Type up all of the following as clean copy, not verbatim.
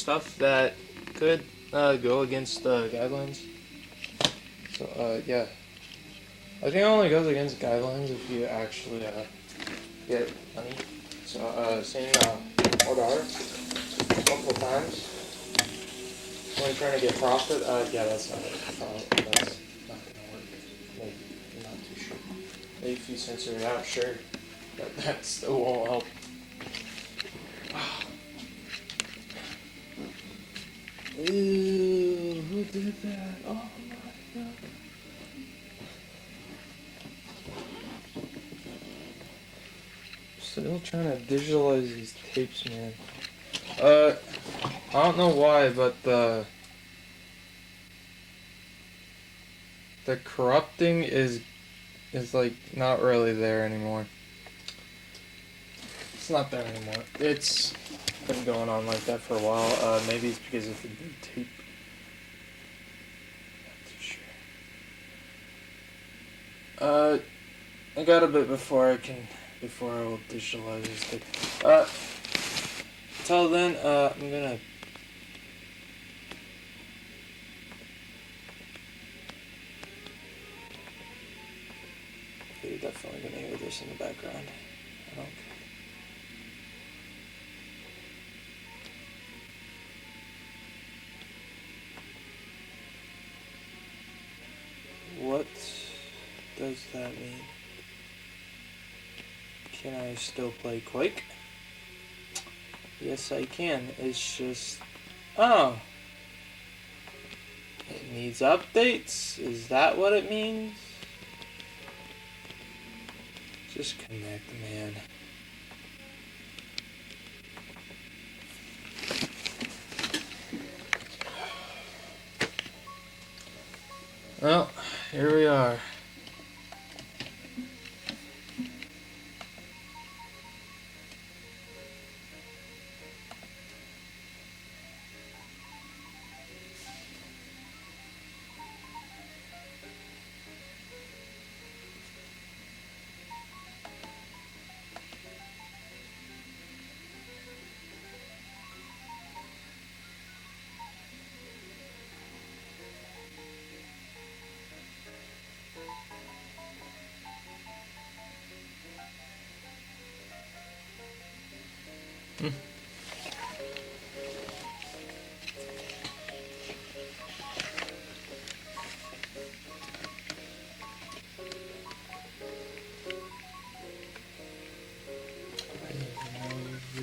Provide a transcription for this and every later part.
stuff that could go against guidelines. So yeah, I think it only goes against guidelines if you actually get money. So saying $4 multiple times when you're trying to get profit, yeah, that's not that's not gonna work. Maybe, I'm not too sure. Maybe if you censor it out, sure, but that still won't help. Ew, who did that? Oh my god. Still trying to visualize these tapes, man. I don't know why, but the corrupting is like not really there anymore. It's not there anymore. It's been going on like that for a while. Maybe it's because of the new tape. Not too sure. I got a bit before I will visualize this tape. Till then, I'm gonna. You're definitely gonna hear this in the background. I don't care. What does that mean? Can I still play Quake? Yes, I can. It's just... Oh! It needs updates? Is that what it means? Just connect, man. Well, here we are.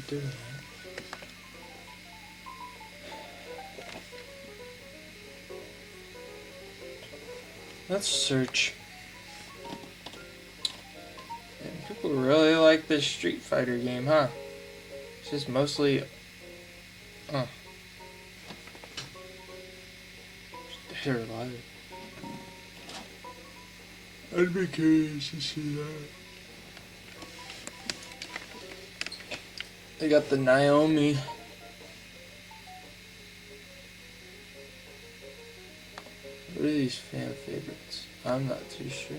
Doing that. Let's search. And people really like this Street Fighter game, huh? It's just mostly... Oh. Dead or alive. I'd be curious to see that. They got the Naomi. What are these fan favorites? I'm not too sure.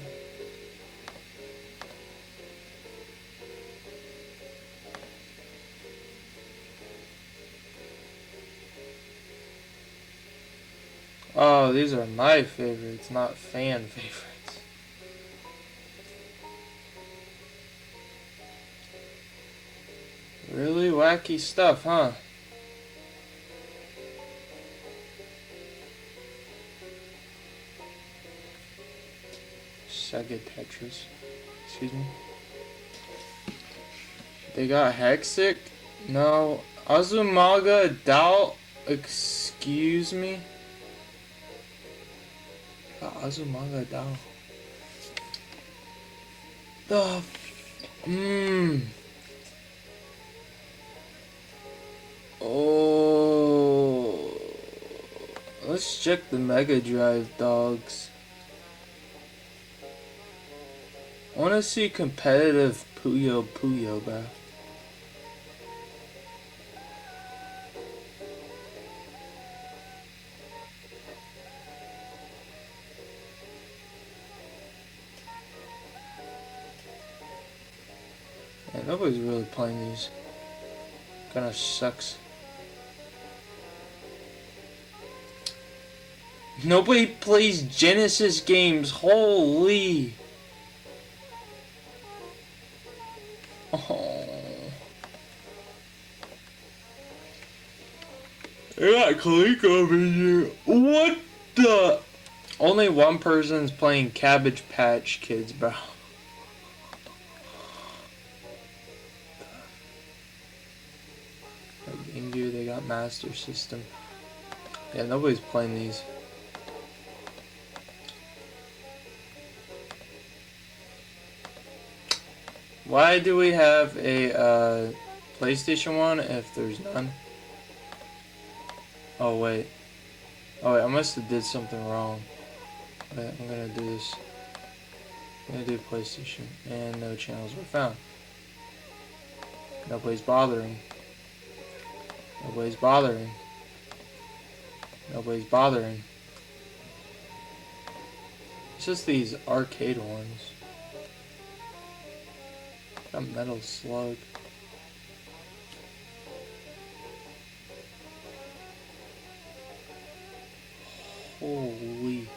Oh, these are my favorites, not fan favorites. Really wacky stuff, huh? Sega Tetris. Excuse me. They got Hexic? No. Azumaga Adult? Excuse me? Azumaga Adult. Oh. Let's check the Mega Drive, dogs. I want to see competitive Puyo Puyo, bro. Yeah, nobody's really playing these. Kinda sucks. Nobody plays Genesis games. Holy. Oh. I got click over here. What the? Only one person's playing Cabbage Patch Kids, bro. Game View, they got Master System. Yeah, nobody's playing these. Why do we have a PlayStation 1 if there's none? Oh wait. Oh wait, I must have did something wrong. Wait, I'm gonna do this. I'm gonna do PlayStation. And no channels were found. Nobody's bothering. Nobody's bothering. Nobody's bothering. It's just these arcade ones. Got Metal Slug. Holy.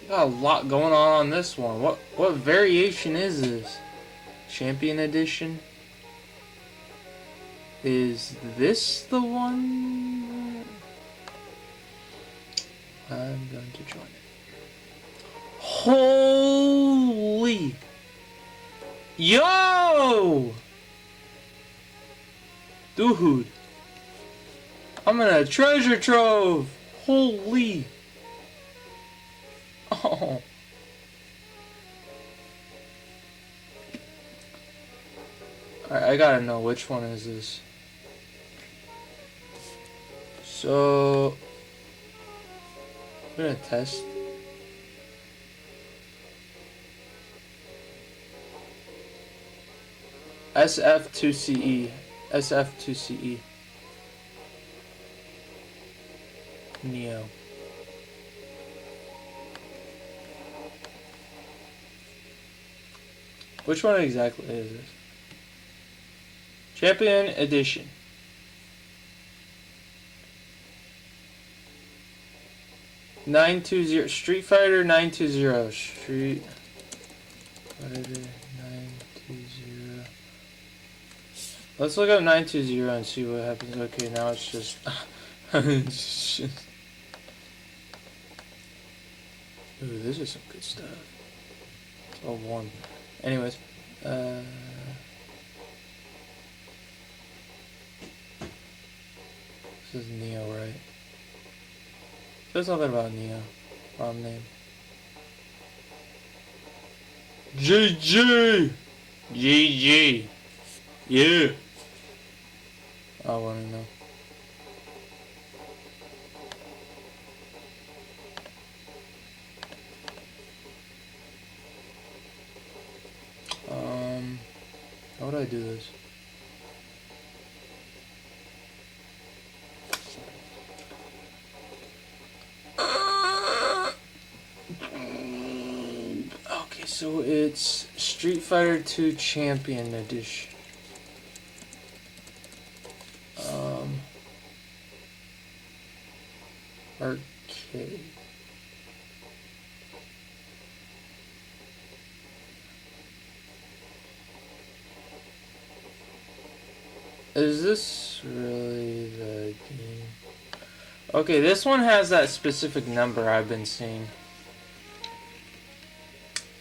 Got a lot going on this one. What variation is this? Champion Edition? Is this the one? I'm going to join it. Holy! Yo! Dude. I'm in a treasure trove! Holy! Oh. Alright, I gotta know which one is this. So I'm gonna test. SF2CE. SF2CE. Neo. Which one exactly is this? Champion Edition. $920 Street Fighter 920 Street Fighter 920. Let's look up 920 and see what happens. Okay, now it's just it's just ooh, this is some good stuff. It's all one. Anyways, this is Neo, right? There's nothing about Neo. Wrong name. GG! GG! Yeah! I wanna know. How would I do this? Okay, so it's Street Fighter 2 Champion Edition. Arcade. Is this really the game? Okay, this one has that specific number I've been seeing.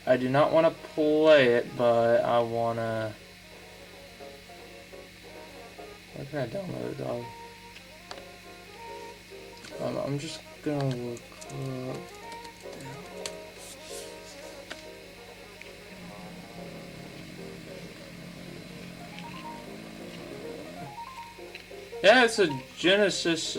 I do not want to play it, but I want to... Where can I download it, dog? I'm just gonna look up... Yeah, it's a Genesis,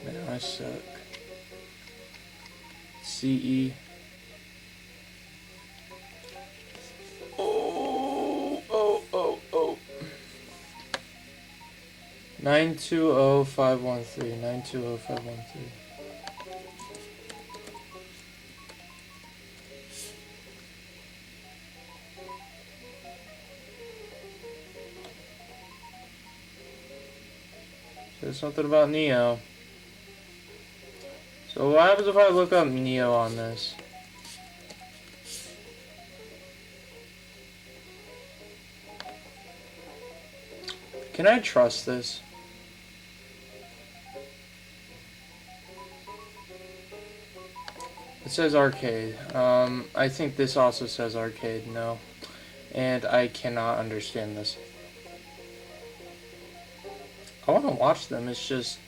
Man, I suck. CE. Oh. 920513. 920513. Says something about Neo. So what happens if I look up Neo on this? Can I trust this? It says arcade. I think this also says arcade. No. And I cannot understand this. I want to watch them. It's just...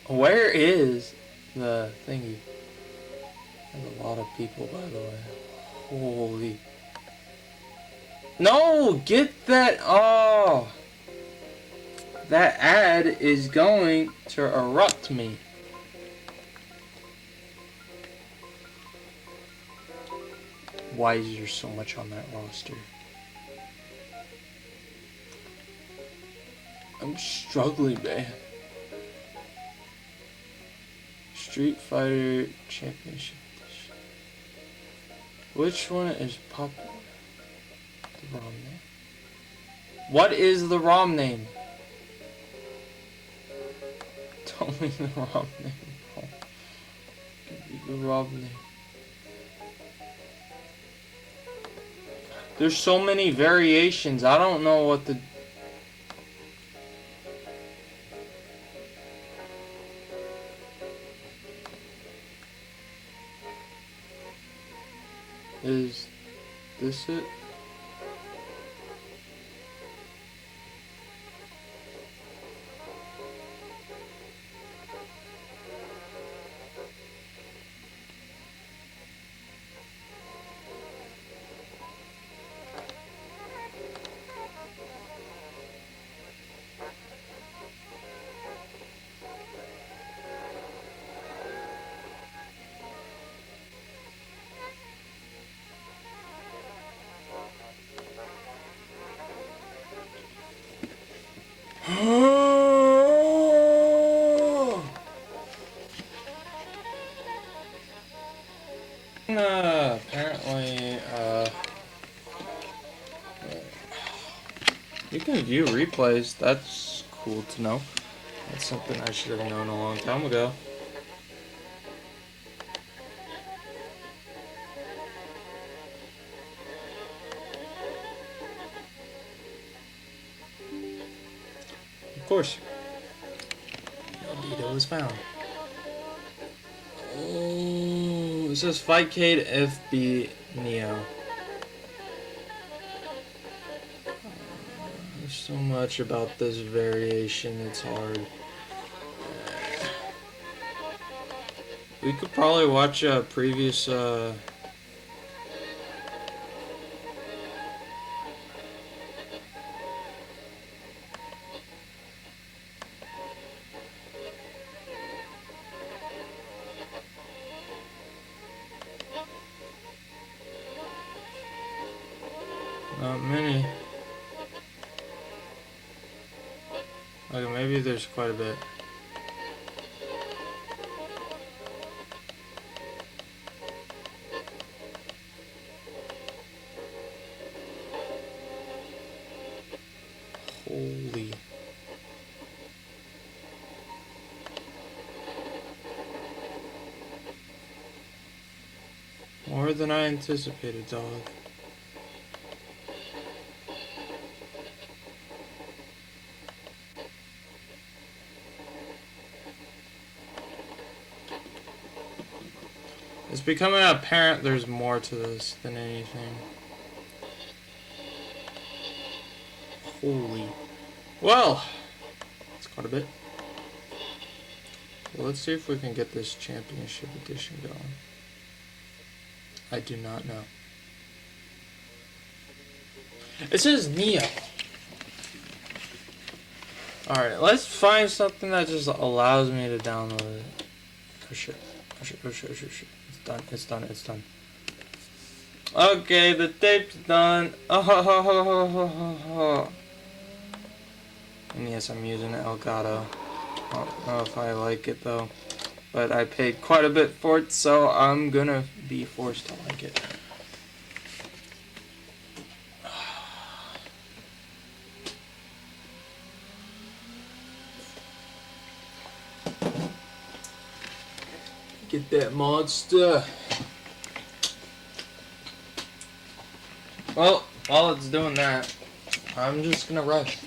Where is the thingy? There's a lot of people, by the way. Holy... No! Get that... Oh! That ad is going to erupt me. Why is there so much on that roster? I'm struggling, man. Street Fighter Championship Edition. Which one is popular? The ROM name. What is the ROM name? Tell me the ROM name. Oh. Give me the ROM name. There's so many variations. I don't know what the... Is this it? Apparently, you can view replays. That's cool to know. That's something I should have known a long time ago. Of course. No data was found. Oh, it says Fightcade FB Neo. There's so much about this variation, it's hard. We could probably watch a previous not many. Okay, maybe there's quite a bit. Holy. More than I anticipated, dog. It's becoming apparent there's more to this than anything. Holy. Well, it's quite a bit. Well, let's see if we can get this championship edition going. I do not know. It says Neo. Alright, let's find something that just allows me to download it. Oh shit. Oh shit, oh shit, oh shit, oh shit. It's done, it's done, it's done. Okay, the tape's done. Oh. And yes, I'm using Elgato. I don't know if I like it though. But I paid quite a bit for it, so I'm gonna be forced to like it. Get that monster. Well, while it's doing that, I'm just gonna rush.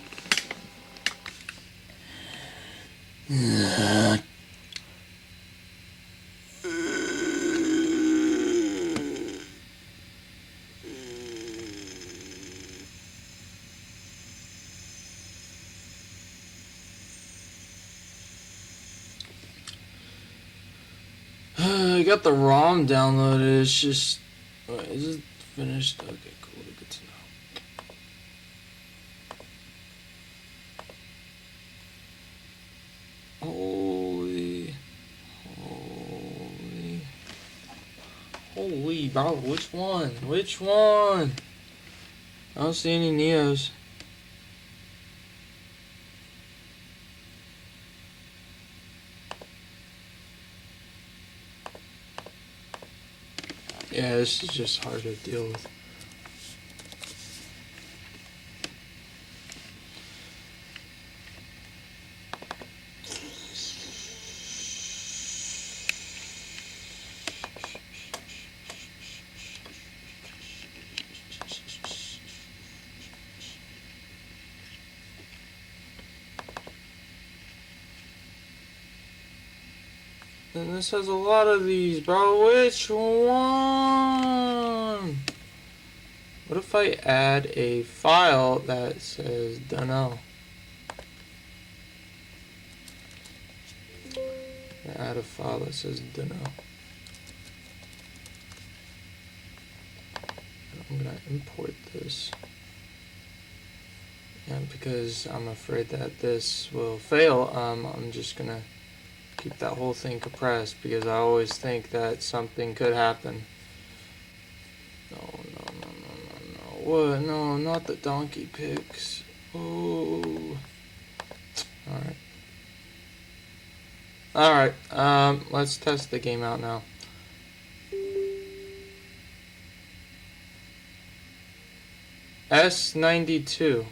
I got the ROM downloaded. It's just, wait, is it finished? Okay, cool. Good to know. Holy, bro! Which one? Which one? I don't see any Neos. Yeah, this is just hard to deal with. And this has a lot of these, bro. Which one? What if I add a file that says dunno? Add a file that says dunno. I'm gonna import this. And because I'm afraid that this will fail, I'm just gonna keep that whole thing compressed because I always think that something could happen. No. What? No, not the donkey pics. Oh. Alright. Let's test the game out now. S92.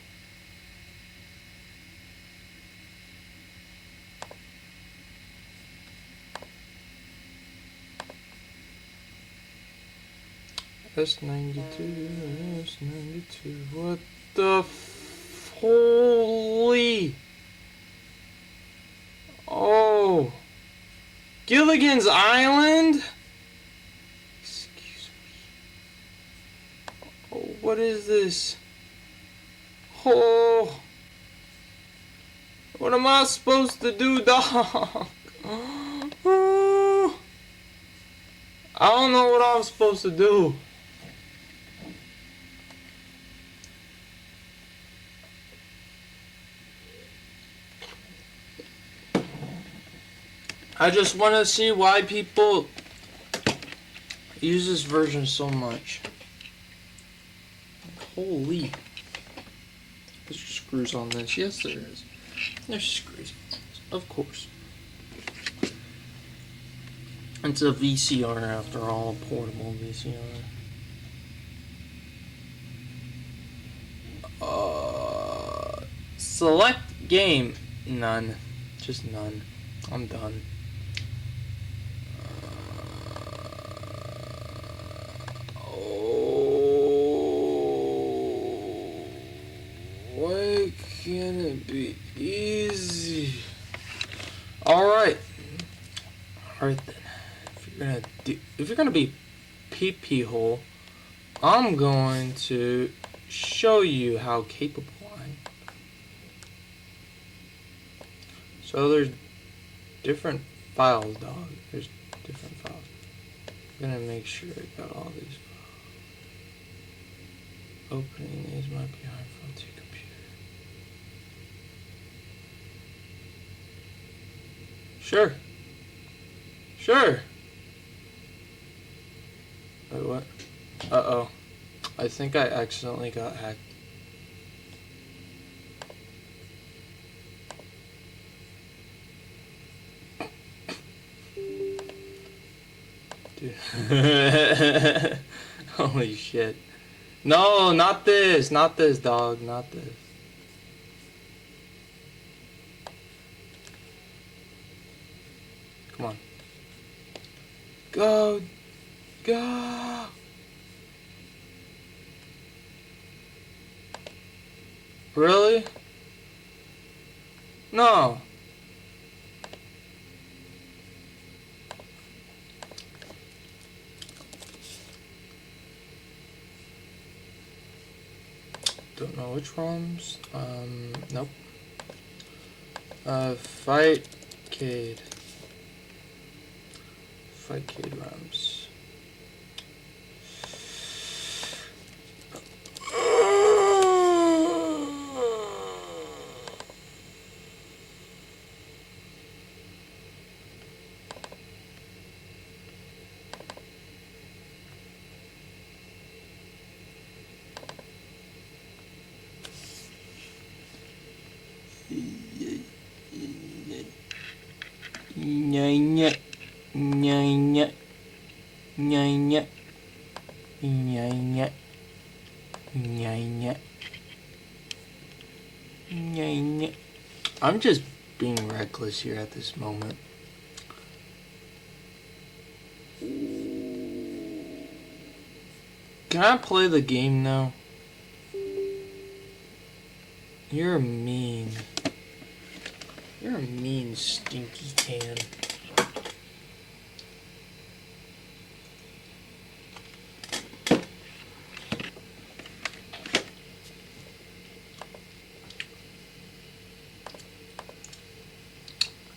S92. What the holy? Oh. Gilligan's Island? Excuse me. Oh, what is this? Oh. What am I supposed to do, dog? Oh. I don't know what I'm supposed to do. I just want to see why people use this version so much. Holy. There's screws on this. Yes, there is. There's screws on this. Of course. It's a VCR after all, a portable VCR. Select game. None. Just none. I'm done. Why can't it be easy? Alright then. If you're gonna be pee hole, I'm going to show you how capable I am. So there's different files, dog. There's different files. I'm gonna make sure I got all these files. Opening these might be hard for the computer. Sure. Wait, what? Uh-oh. I think I accidentally got hacked. Dude. Holy shit. No, not this, dog, not this. Come on. Go. Go. Really? No. Don't know which ROMs. Nope. Fightcade. Fightcade ROMs. Nya nya nya nya nya. I'm just being reckless here at this moment. Can I play the game now? You're mean. You're a mean, stinky can.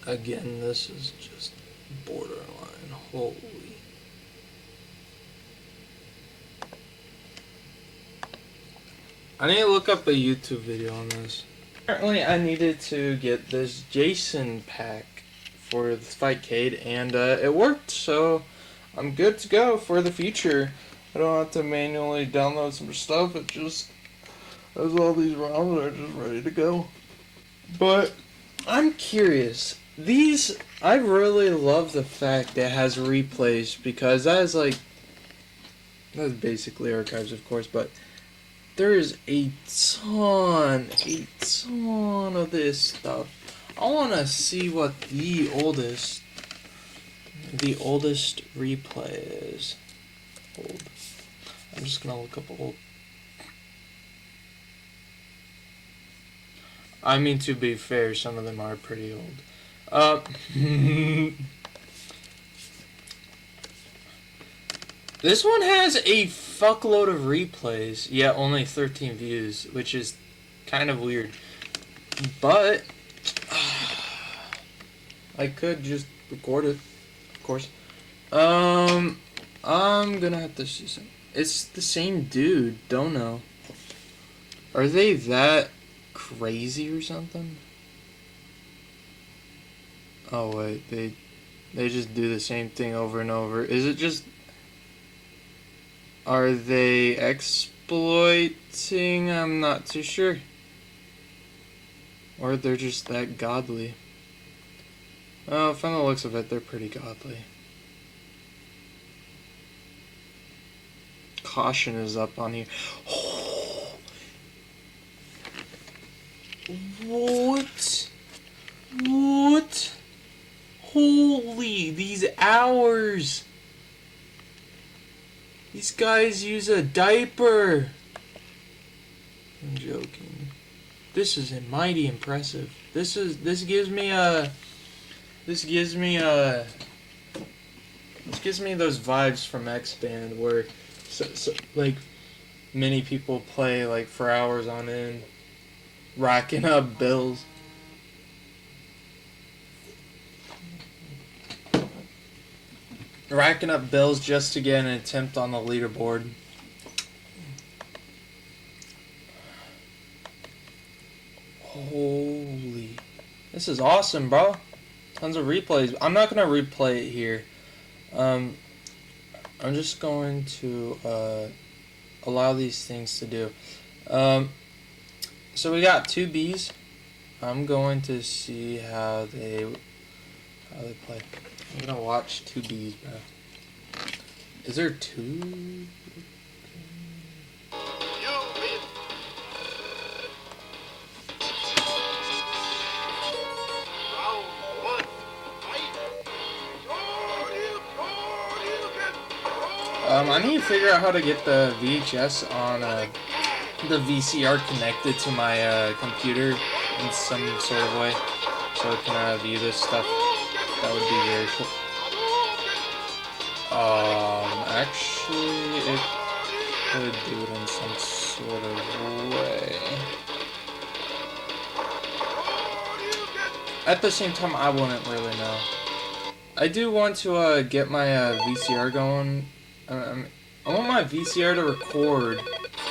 Again, this is just borderline. Holy. I need to look up a YouTube video on this. Apparently, I needed to get this JSON pack for the Fightcade, and it worked, so I'm good to go for the future. I don't have to manually download some stuff. It just has all these ROMs that are just ready to go. But I'm curious. I really love the fact that it has replays, because that's basically archives, of course, but there is a ton of this stuff. I want to see what the oldest replay is. Old. I'm just gonna look up old. I mean, to be fair, some of them are pretty old. This one has a fuckload of replays, yet only 13 views, which is kind of weird. But I could just record it, of course. I'm gonna have to see some. It's the same dude, don't know. Are they that crazy or something? Oh wait, they just do the same thing over and over. Is it just... Are they exploiting? I'm not too sure. Or they're just that godly. Oh, from the looks of it, they're pretty godly. Caution is up on here. What? What? Holy, these hours! These guys use a diaper! I'm joking. This is mighty impressive. This gives me those vibes from X-Band where like many people play like for hours on end, racking up bills. Racking up bills just to get an attempt on the leaderboard. Holy. This is awesome, bro. Tons of replays. I'm not going to replay it here. I'm just going to allow these things to do. So we got two Bs. I'm going to see how they play. I'm gonna watch two Bs, bro. Is there two? I need to figure out how to get the VHS on the VCR connected to my computer in some sort of way, so I can view this stuff. That would be very cool. Actually, it could do it in some sort of way. At the same time, I wouldn't really know. I do want to get my VCR going. I want my VCR to record,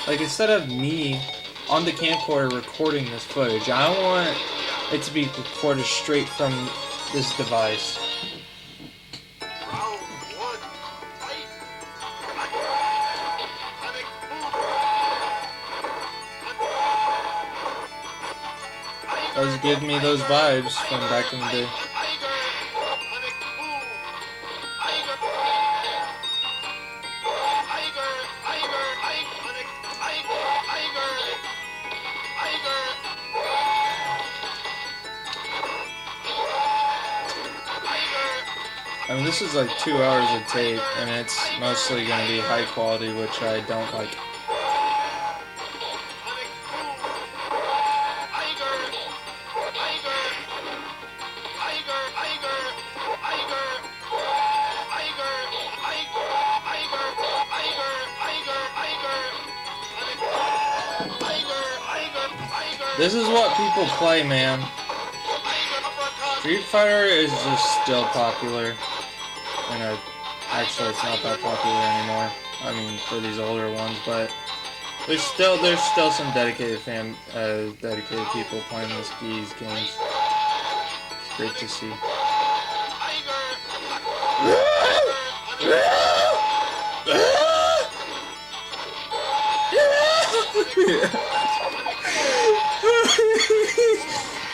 like instead of me on the camcorder recording this footage, I want it to be recorded straight from this device. Does give me those vibes from back in the day. I mean, this is like 2 hours of tape, and it's mostly going to be high quality, which I don't like. This is what people play, man. Street Fighter is just still popular. And actually, it's not that popular anymore. I mean, for these older ones, but there's still some dedicated people playing these games. It's great to see.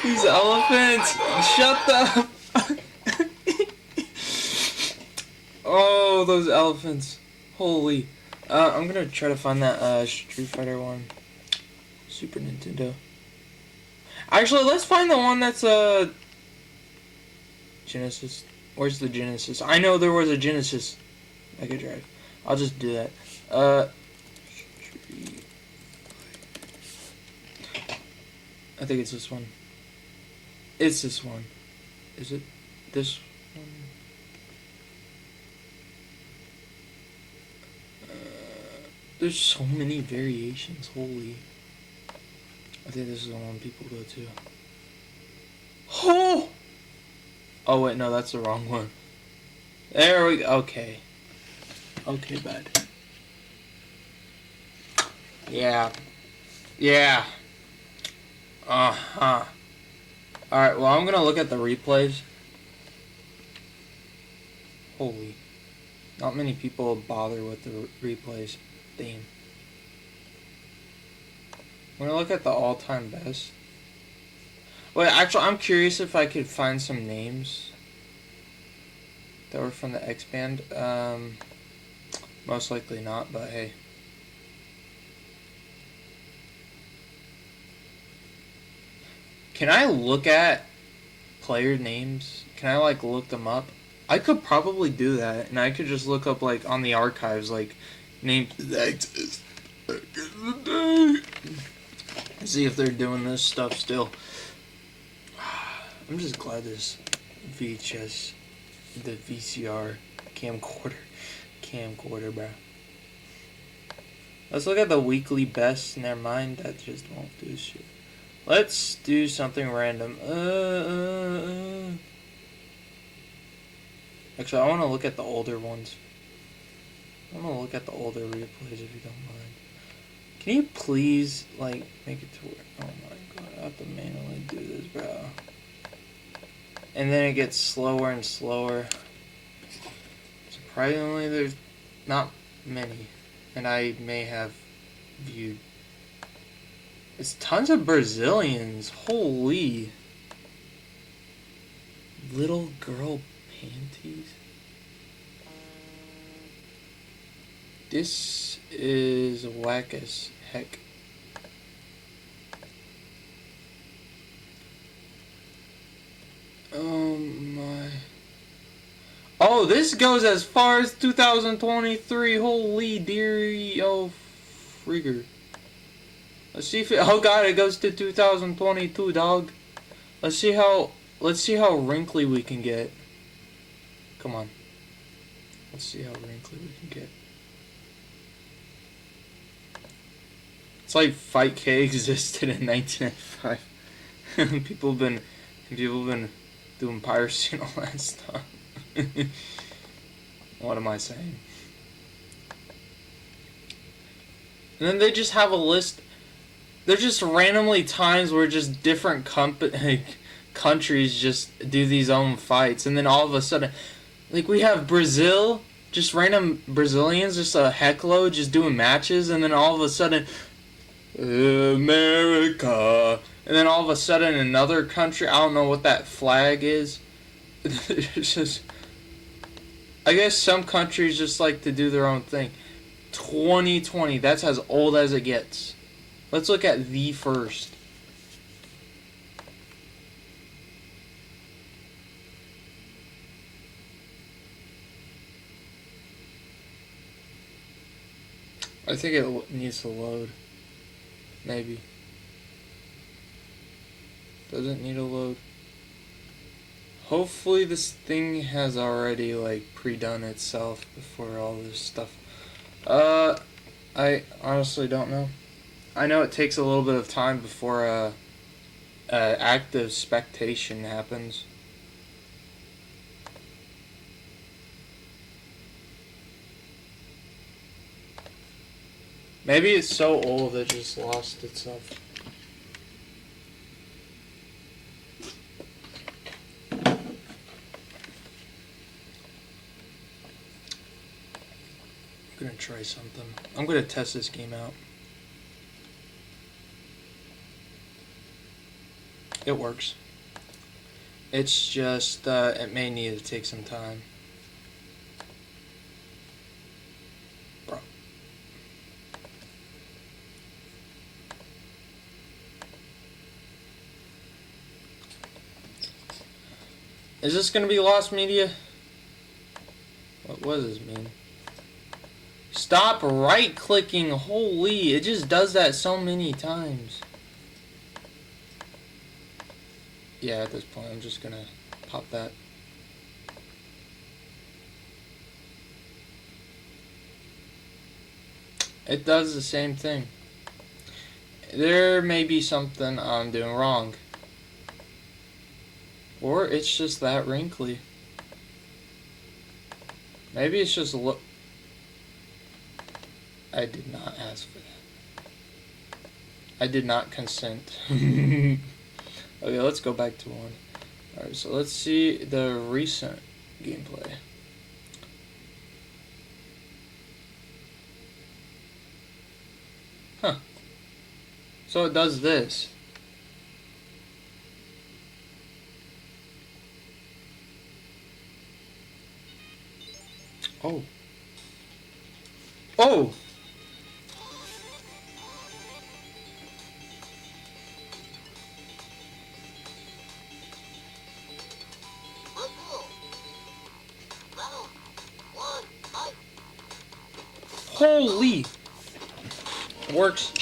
These elephants! Shut the fuck. Oh, those elephants. Holy. I'm gonna try to find that Street Fighter one. Super Nintendo. Actually, let's find the one that's Genesis. Where's the Genesis? I know there was a Genesis Mega Drive. I'll just do that. I think it's this one. It's this one. Is it this one? There's so many variations. Holy. I think this is the one people go to. Oh! Oh wait, no, that's the wrong one. There we go. Okay. Okay, bud. Yeah. Yeah. Uh-huh. Alright, well, I'm gonna look at the replays. Holy. Not many people bother with the replays. Damn. I'm gonna look at the all-time best. Wait, actually, I'm curious if I could find some names that were from the X Band. Most likely not, but hey. Can I look at player names? Can I, like, look them up? I could probably do that, and I could just look up, like, on the archives, like, names that exist back in the day. See if they're doing this stuff still. I'm just glad this VHS, the VCR camcorder, bro. Let's look at the weekly best. Never mind, that just won't do shit. Let's do something random. Actually, I want to look at the older ones. I'm gonna look at the older replays if you don't mind. Can you please, like, make it to where... Oh my god, I have to manually do this, bro. And then it gets slower and slower. Surprisingly, there's not many. And I may have viewed... It's tons of Brazilians. Holy. Little girl panties. This is whack as heck. Oh my. Oh, this goes as far as 2023. Holy dearie, oh, frigger. Let's see if it, oh god, it goes to 2022, dog. Let's see how wrinkly we can get. Come on. Let's see how wrinkly we can get. It's like Fightcade existed in 1995. People have been doing piracy and all that stuff. What am I saying? And then they just have a list. There's just randomly times where just different countries just do these own fights, and then all of a sudden, like we have Brazil, just random Brazilians, just a heckload, just doing matches, and then all of a sudden, America, and then all of a sudden another country, I don't know what that flag is. It's just, I guess some countries just like to do their own thing. 2020, that's as old as it gets. Let's look at the first. I think it needs to load. Maybe. Does it need a load? Hopefully this thing has already like pre-done itself before all this stuff. I honestly don't know. I know it takes a little bit of time before active spectation happens. Maybe it's so old it just lost itself. I'm gonna try something. I'm gonna test this game out. It works. It's just, it may need to take some time. Bro. Is this gonna be lost media? What does this mean? Stop right-clicking. Holy, it just does that so many times. Yeah, at this point, I'm just gonna pop that. It does the same thing. There may be something I'm doing wrong. Or it's just that wrinkly. Maybe it's just I did not ask for that. I did not consent. Okay, let's go back to one. Alright, so let's see the recent gameplay. Huh. So it does this. Oh. Oh! Holy! Works.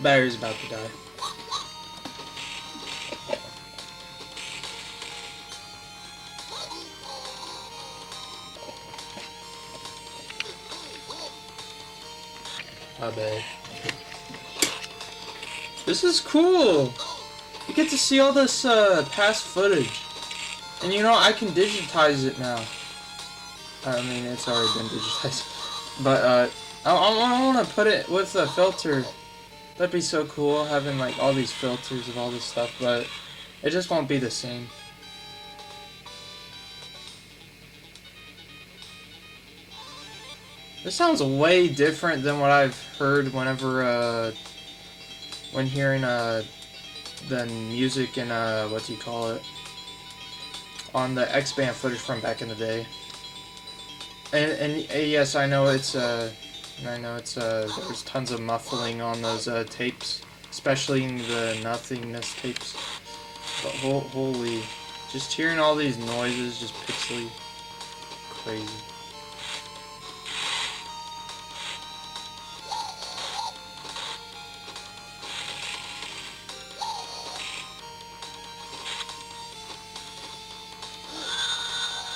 Battery's about to die. My bad. This is cool! You get to see all this past footage. And you know, I can digitize it now. I mean, it's already been digitized. But, I want to put it with a filter. That'd be so cool, having, like, all these filters of all this stuff, but it just won't be the same. This sounds way different than what I've heard whenever, when hearing, the music and, what do you call it? On the X-Band footage from back in the day. And yes, I know it's there's tons of muffling on those tapes, especially in the nothingness tapes. Holy, just hearing all these noises, just pixely crazy.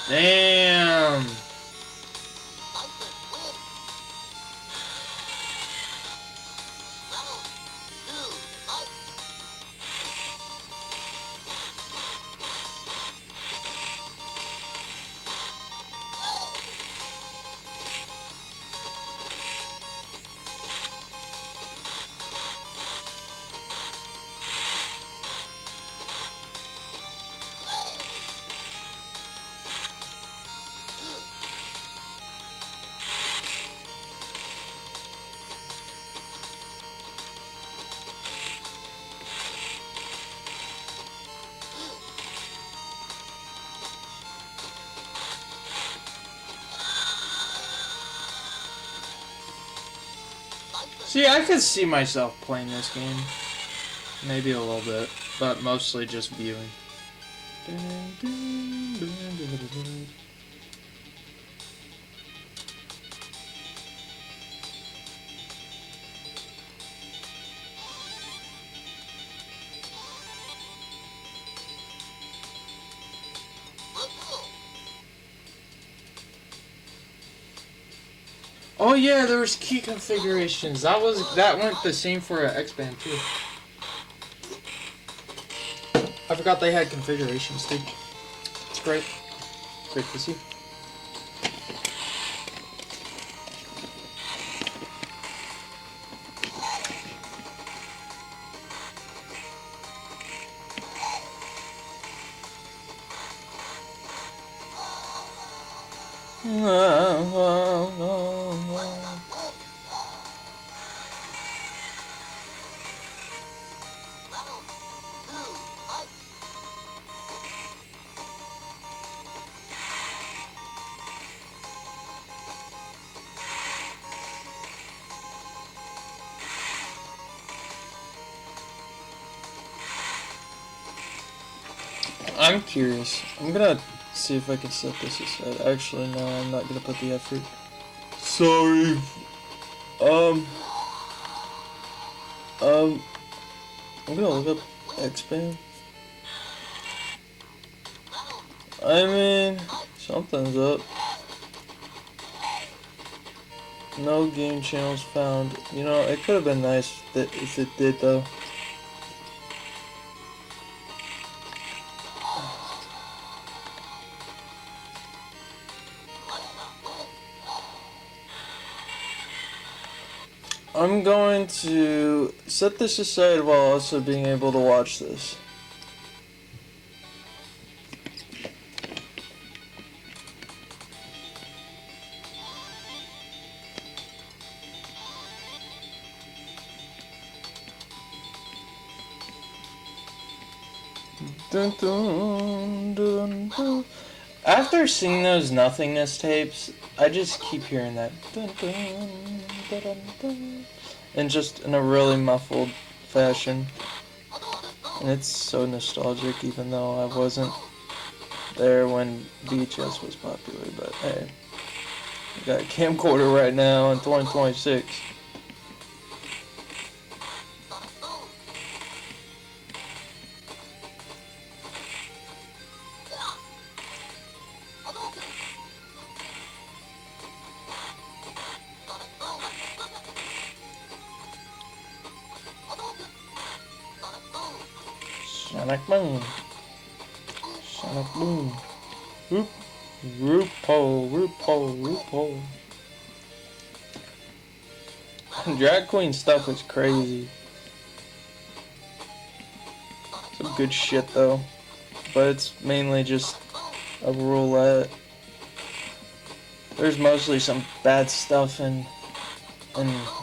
Damn. See, I could see myself playing this game. Maybe a little bit, but mostly just viewing. Oh yeah, there was key configurations. That went the same for X-Band too. I forgot they had configurations too. It's great. Great to see. I'm curious. I'm gonna see if I can set this aside. Actually, no, I'm not gonna put the effort. Sorry. I'm gonna look up X-Band. I mean, something's up. No game channels found. You know, it could have been nice if it did though. I'm going to set this aside while also being able to watch this. Dun, dun, dun, dun. After seeing those nothingness tapes, I just keep hearing that dun, dun, dun, dun, dun, and just in a really muffled fashion. And it's so nostalgic, even though I wasn't there when VHS was popular. But hey, I got a camcorder right now in 2026. Sonic Boom. Sonic Boom. Whoop. RuPaul. Drag queen stuff is crazy. Some good shit though. But it's mainly just a roulette. There's mostly some bad stuff in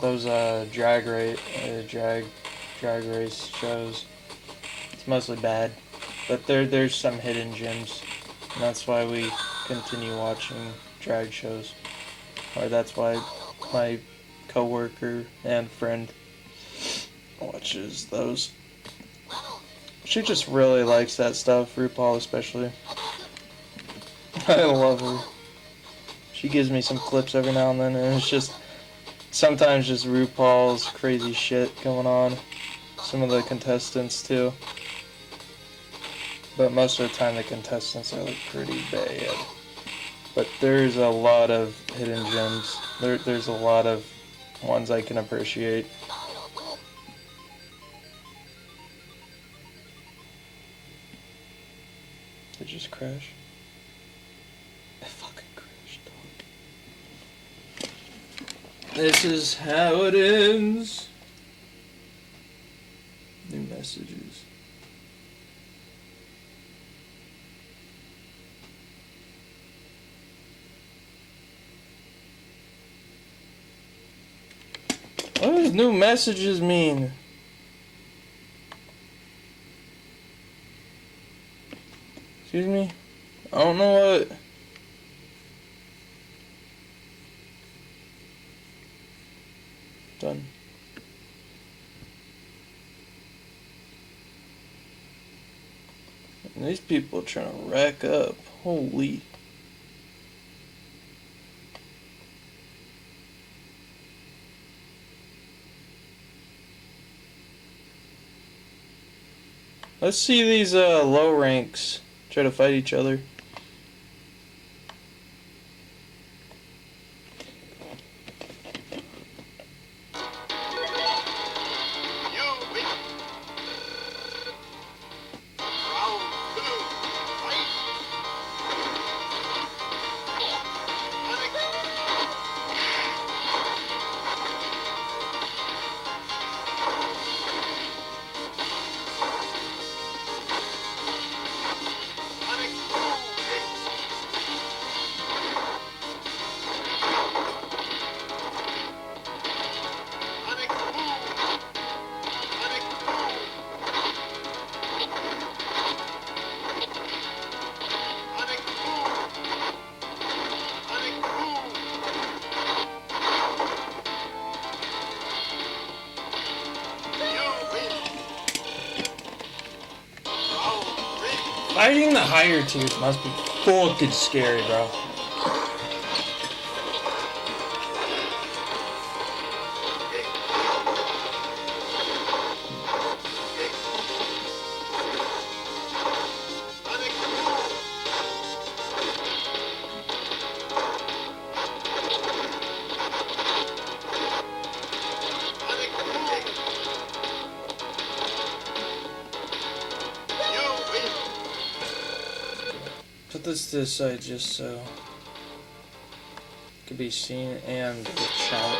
those drag race shows. It's mostly bad, but there's some hidden gems, and that's why we continue watching drag shows, or that's why my coworker and friend watches those. She just really likes that stuff, RuPaul especially. I love her. She gives me some clips every now and then, and it's just sometimes just RuPaul's crazy shit going on. Some of the contestants too. But most of the time the contestants are like pretty bad. But there's a lot of hidden gems. There's a lot of ones I can appreciate. Did it just crash? It fucking crashed, dog. This is how it ends. New messages. What does new messages mean? Excuse me? I don't know what. Done. And these people are trying to rack up. Holy. Let's see these low ranks try to fight each other. Fighting the higher tiers must be fucking scary, bro. Put this to the side just so it could be seen and the chat.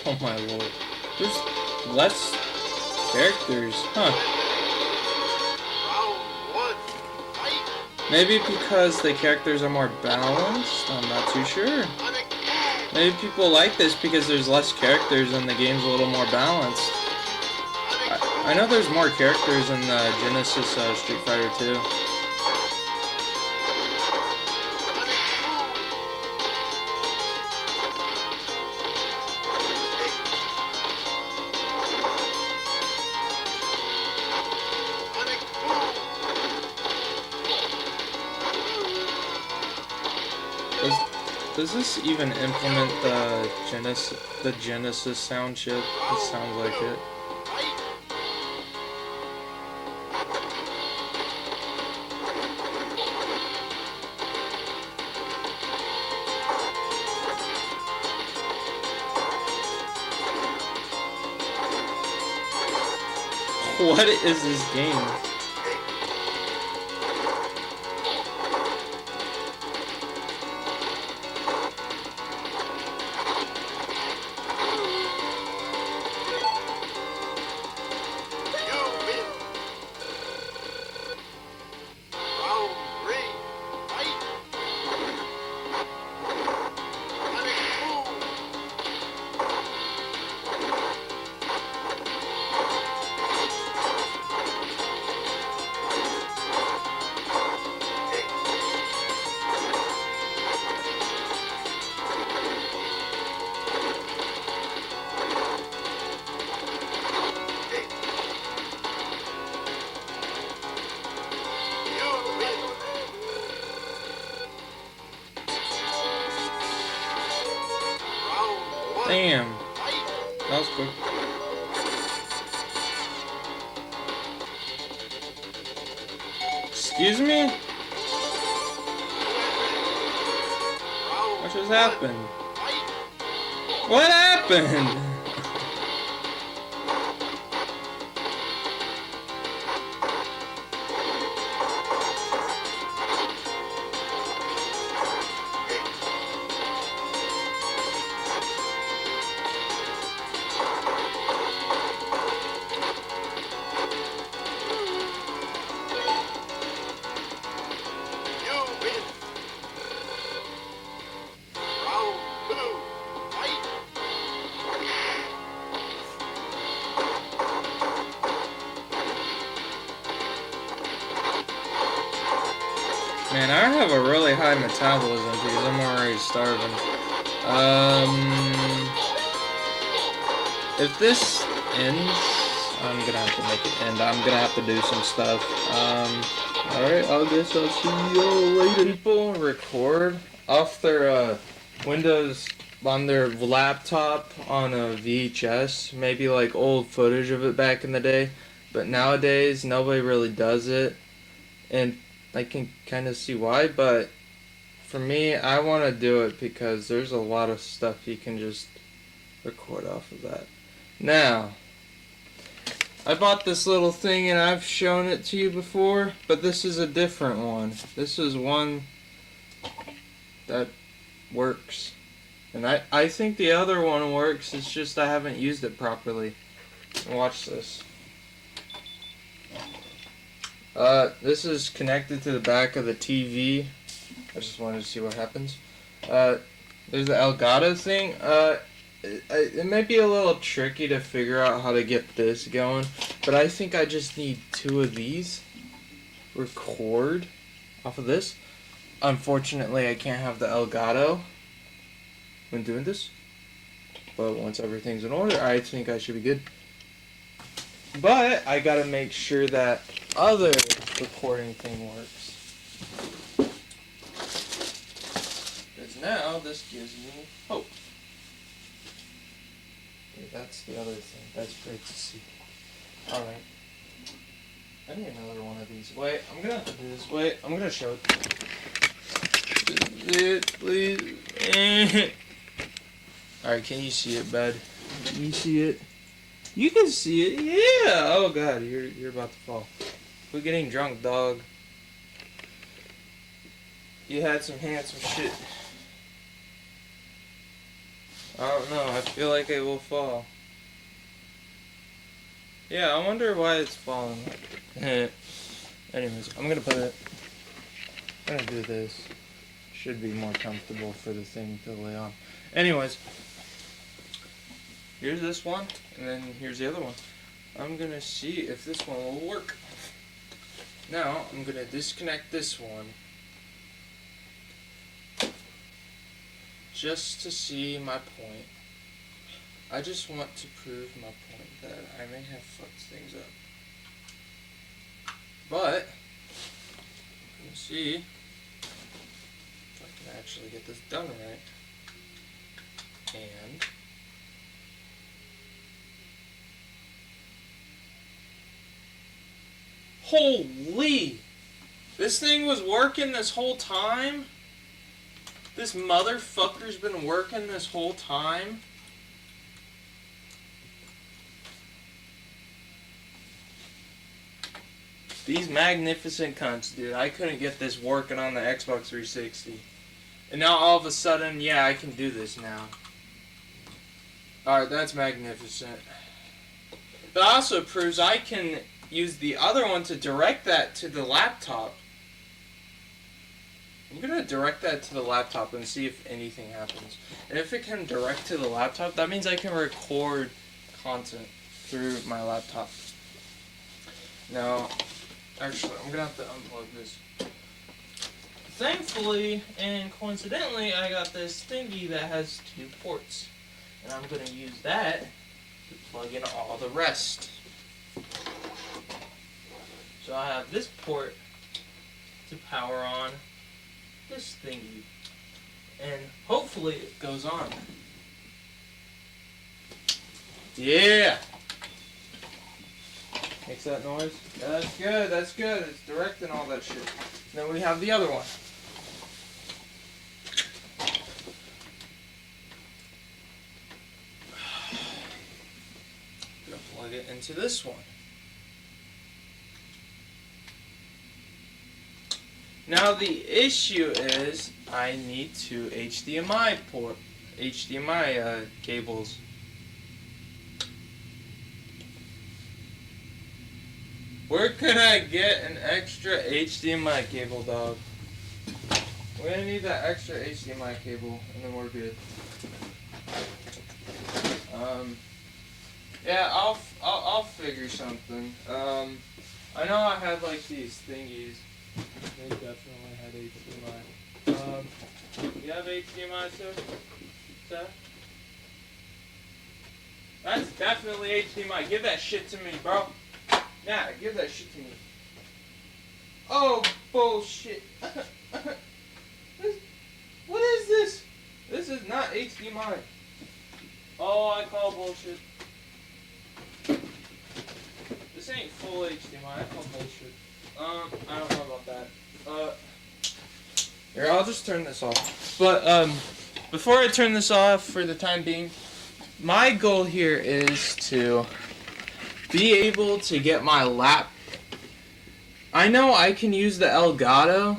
Oh my lord. There's less characters, huh? Maybe because the characters are more balanced? I'm not too sure. Maybe people like this because there's less characters and the game's a little more balanced. I know there's more characters in the Genesis Street Fighter 2. Does this even implement the Genesis sound chip? It sounds like it. What is this game? That was quick. Excuse me? What just happened? What happened? Man, I have a really high metabolism because I'm already starving. If this ends, I'm gonna have to make it end. I'm gonna have to do some stuff. Alright, I guess I'll see you all later. People record off their Windows on their laptop on a VHS, maybe like old footage of it back in the day, but nowadays nobody really does it, and I can kind of see why, but for me, I want to do it because there's a lot of stuff you can just record off of that. Now, I bought this little thing and I've shown it to you before, but this is a different one. This is one that works. And I think the other one works, it's just I haven't used it properly. Watch this. This is connected to the back of the TV. I just wanted to see what happens. There's the Elgato thing. It might be a little tricky to figure out how to get this going, but I think I just need 2 of these. Record off of this. Unfortunately, I can't have the Elgato when doing this, but once everything's in order, I think I should be good. But I gotta make sure that other recording thing works. Because now this gives me hope. Okay, that's the other thing. That's great to see. Alright. I need another one of these. Wait, I'm gonna have to do this. Wait, I'm gonna show it. Please. Alright, can you see it, bud? Can you see it? You can see it, yeah! Oh god, you're about to fall. Quit getting drunk, dog. You had some handsome shit. I don't know, I feel like it will fall. Yeah, I wonder why it's falling. Anyways, I'm gonna put it... I'm gonna do this. Should be more comfortable for the thing to lay on. Anyways. Here's this one, and then here's the other one. I'm gonna see if this one will work. Now, I'm gonna disconnect this one just to see my point. I just want to prove my point that I may have fucked things up. But, I'm gonna see if I can actually get this done right. And holy! This thing was working this whole time? This motherfucker's been working this whole time? These magnificent cunts, dude. I couldn't get this working on the Xbox 360. And now all of a sudden, yeah, I can do this now. Alright, that's magnificent. That also proves I can use the other one to direct that to the laptop. I'm gonna direct that to the laptop and see if anything happens. And if it can direct to the laptop, that means I can record content through my laptop. Now, actually, I'm gonna have to unplug this. Thankfully, and coincidentally, I got this thingy that has 2 ports. And I'm gonna use that to plug in all the rest. So I have this port to power on this thingy. And hopefully it goes on. Yeah. Makes that noise? Yeah, that's good, that's good. It's directing all that shit. Then we have the other one. I'm gonna plug it into this one. Now the issue is I need two HDMI cables. Where can I get an extra HDMI cable, dog? We're gonna need that extra HDMI cable, and then we're good. Yeah, I'll figure something. I know I had like these thingies. They definitely had HDMI. You have HDMI too? Seth? That's definitely HDMI. Give that shit to me, bro. Nah, give that shit to me. Oh, bullshit. What is this? This is not HDMI. Oh, I call bullshit. This ain't full HDMI. I call bullshit. I don't know about that. Here, I'll just turn this off. But, before I turn this off for the time being, my goal here is to be able to get my lap. I know I can use the Elgato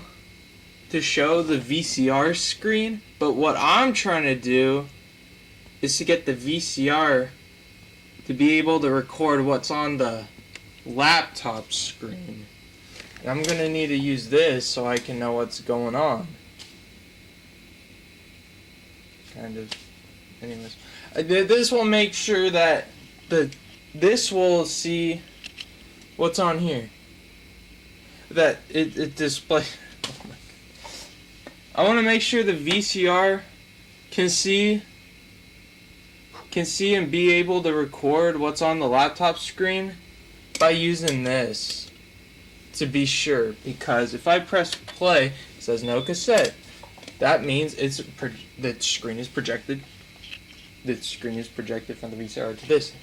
to show the VCR screen, but what I'm trying to do is to get the VCR to be able to record what's on the laptop screen. And I'm gonna need to use this so I can know what's going on. Kind of. Anyways, this will make sure that this will see what's on here. That it displays. Oh my God. I want to make sure the VCR can see and be able to record what's on the laptop screen by using this, to be sure, because if I press play, it says no cassette. That means the screen is projected. The screen is projected from the VCR to this.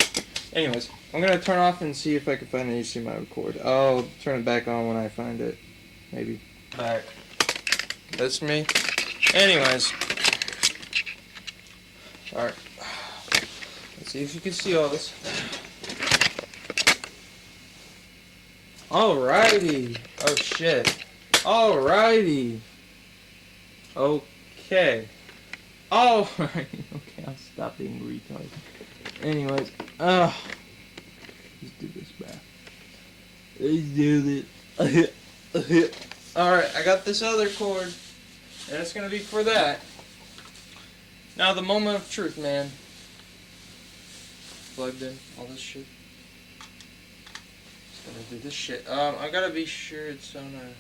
Anyways, I'm gonna turn off and see if I can find an HDMI record. I'll turn it back on when I find it. Maybe. Back. That's me. Anyways. Alright. Let's see if you can see all this. Alrighty. Oh shit. Alrighty. Okay. Alright. Okay, I'll stop being retarded. Anyways. Let's do this back. Let's do this. Alright, I got this other cord. And it's gonna be for that. Now the moment of truth, man. Plugged in, all this shit. Just gonna do this shit. I gotta be sure it's on a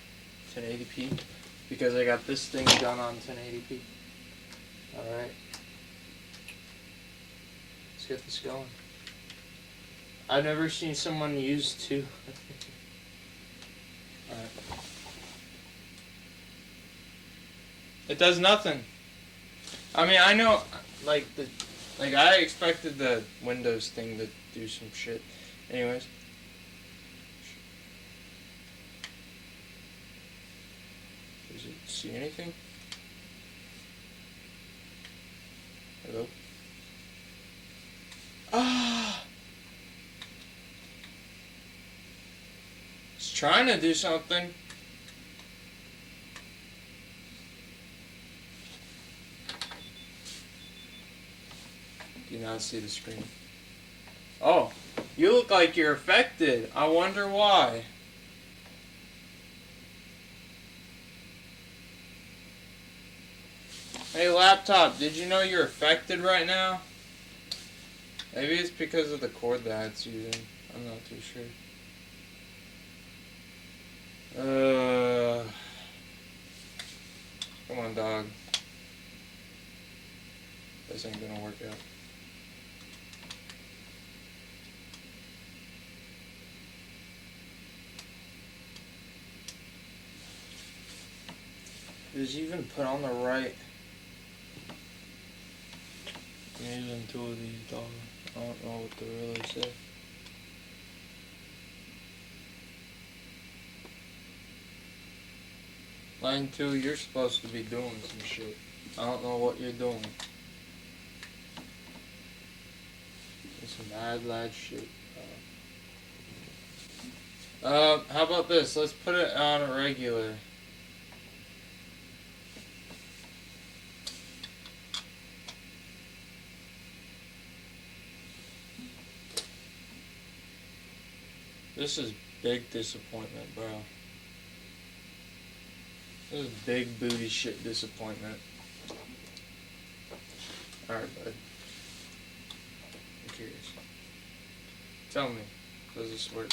1080p. Because I got this thing done on 1080p. Alright. Let's get this going. I've never seen someone use two. Alright. It does nothing. I mean, I know, like I expected the Windows thing to do some shit. Anyways. Does it see anything? Hello? Ah! It's trying to do something. Do you not see the screen? Oh, you look like you're affected. I wonder why. Hey laptop, did you know you're affected right now? Maybe it's because of the cord that it's using. I'm not too sure. Come on, dog. This ain't gonna work out. Is it even put on the right? I'm using two of these, dog. I don't know what to really say. Line 2, you're supposed to be doing some shit. I don't know what you're doing. It's some mad lad shit. How about this? Let's put it on a regular. This is big disappointment, bro. This is big booty shit disappointment. Alright, bud. I'm curious. Tell me, does this work?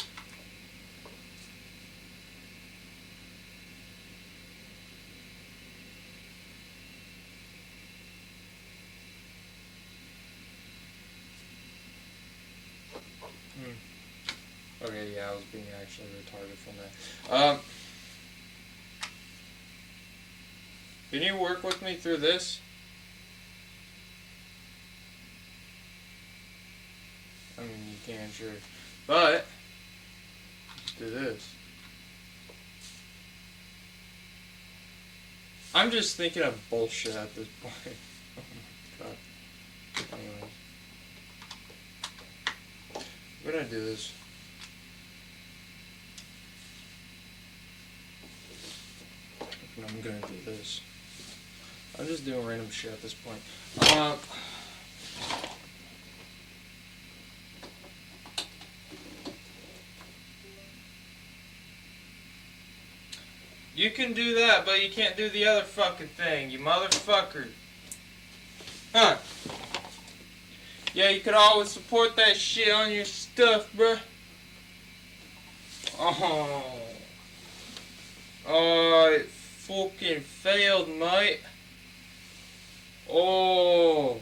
Okay, yeah, I was being actually retarded from that. Can you work with me through this? I mean, you can, sure. But, let's do this. I'm just thinking of bullshit at this point. Oh my god. Anyways. I'm gonna do this. I'm gonna do this. I'm just doing random shit at this point. You can do that, but you can't do the other fucking thing, you motherfucker. Huh. Yeah, you could always support that shit on your stuff, bruh. Oh. Oh, it fucking failed, mate. Oh.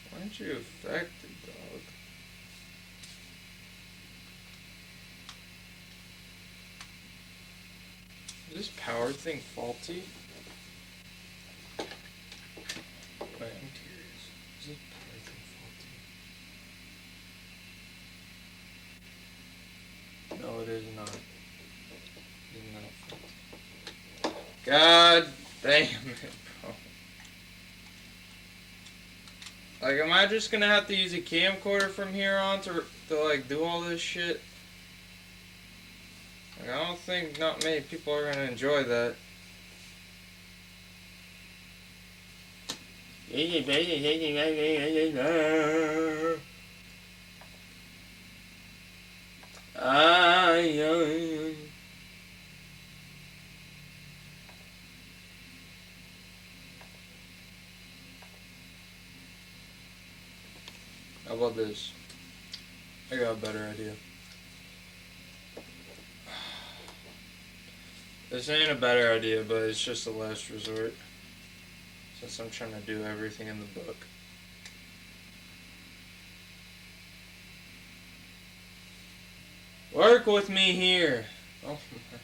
Why aren't you affected, dog? Is this power thing faulty? Wait, I'm curious. Is this power thing faulty? No, it is not. It is not faulty. God damn it, bro. Like, am I just gonna have to use a camcorder from here on to like, do all this shit? Like, I don't think not many people are gonna enjoy that. How about this? I got a better idea. This ain't a better idea, but it's just a last resort. Since I'm trying to do everything in the book. Work with me here. Oh my.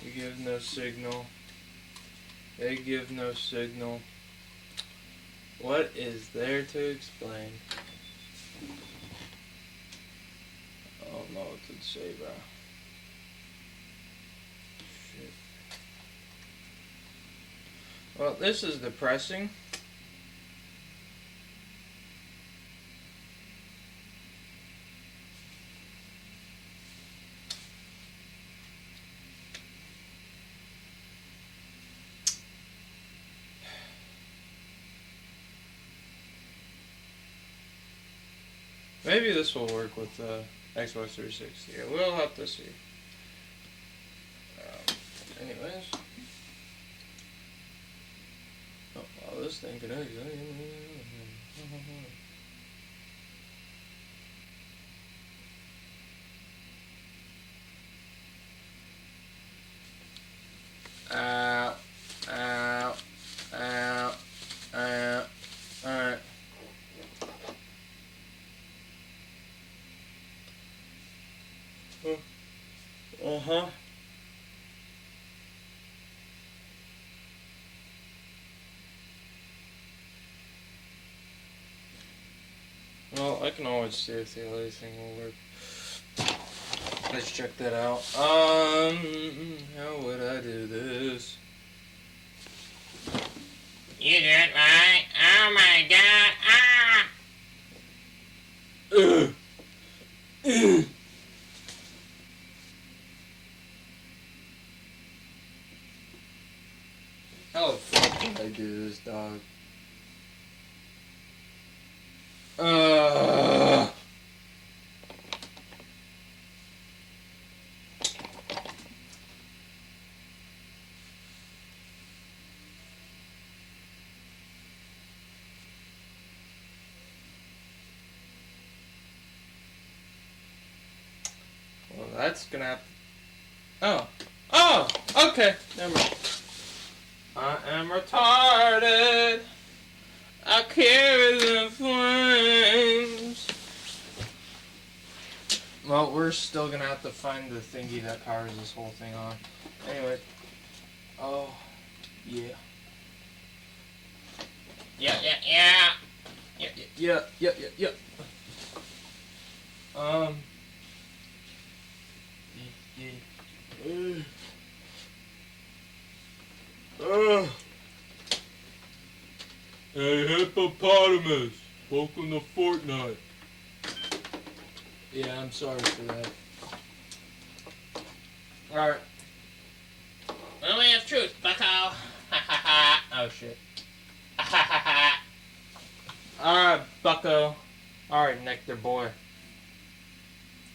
You give no signal. They give no signal. What is there to explain? I don't know what to say, bro. Shit. Well, this is depressing. Maybe this will work with Xbox 360. Yeah, we'll have to see. Anyways. Oh, wow, this thing can actually... Ow, ow, ow, ow, alright. Uh-huh. Well, I can always see if the other thing will work. Let's check that out. How would I do this? You did it right. Oh my god. Ah! How the fuck did I do this, dog? Well, that's gonna have to... Oh! Okay, never mind. I am retarded. I carry the flames. Well, we're still gonna have to find the thingy that powers this whole thing on. Anyway. Oh, yeah. Yeah. Yeah. Hey, hippopotamus! Welcome to Fortnite. Yeah, I'm sorry for that. Alright. Moment of truth, bucko. Ha ha ha. Oh, shit. Ha ha ha. Alright, bucko. Alright, Nectar boy.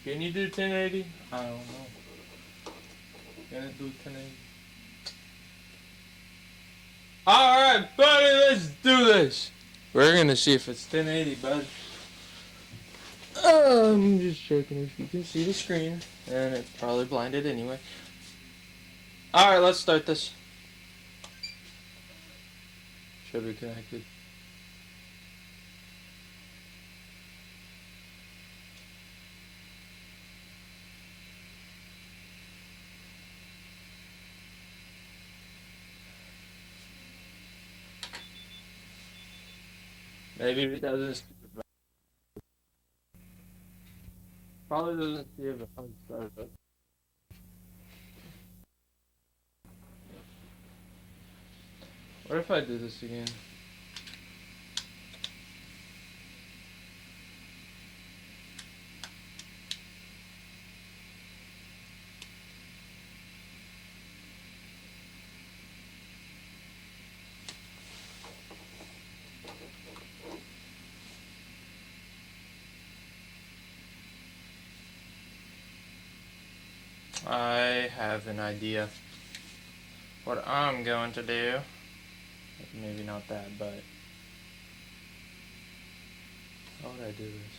Can you do 1080? I don't know. Can it do 1080? Alright, buddy, let's do this. We're gonna see if it's 1080, bud. I'm just checking if you can see the screen. And it's probably blinded anyway. Alright, let's start this. Should be connected. Maybe it doesn't. Probably doesn't see if it started up. What if I do this again? I have an idea. What I'm going to do, maybe not that, but how would I do this?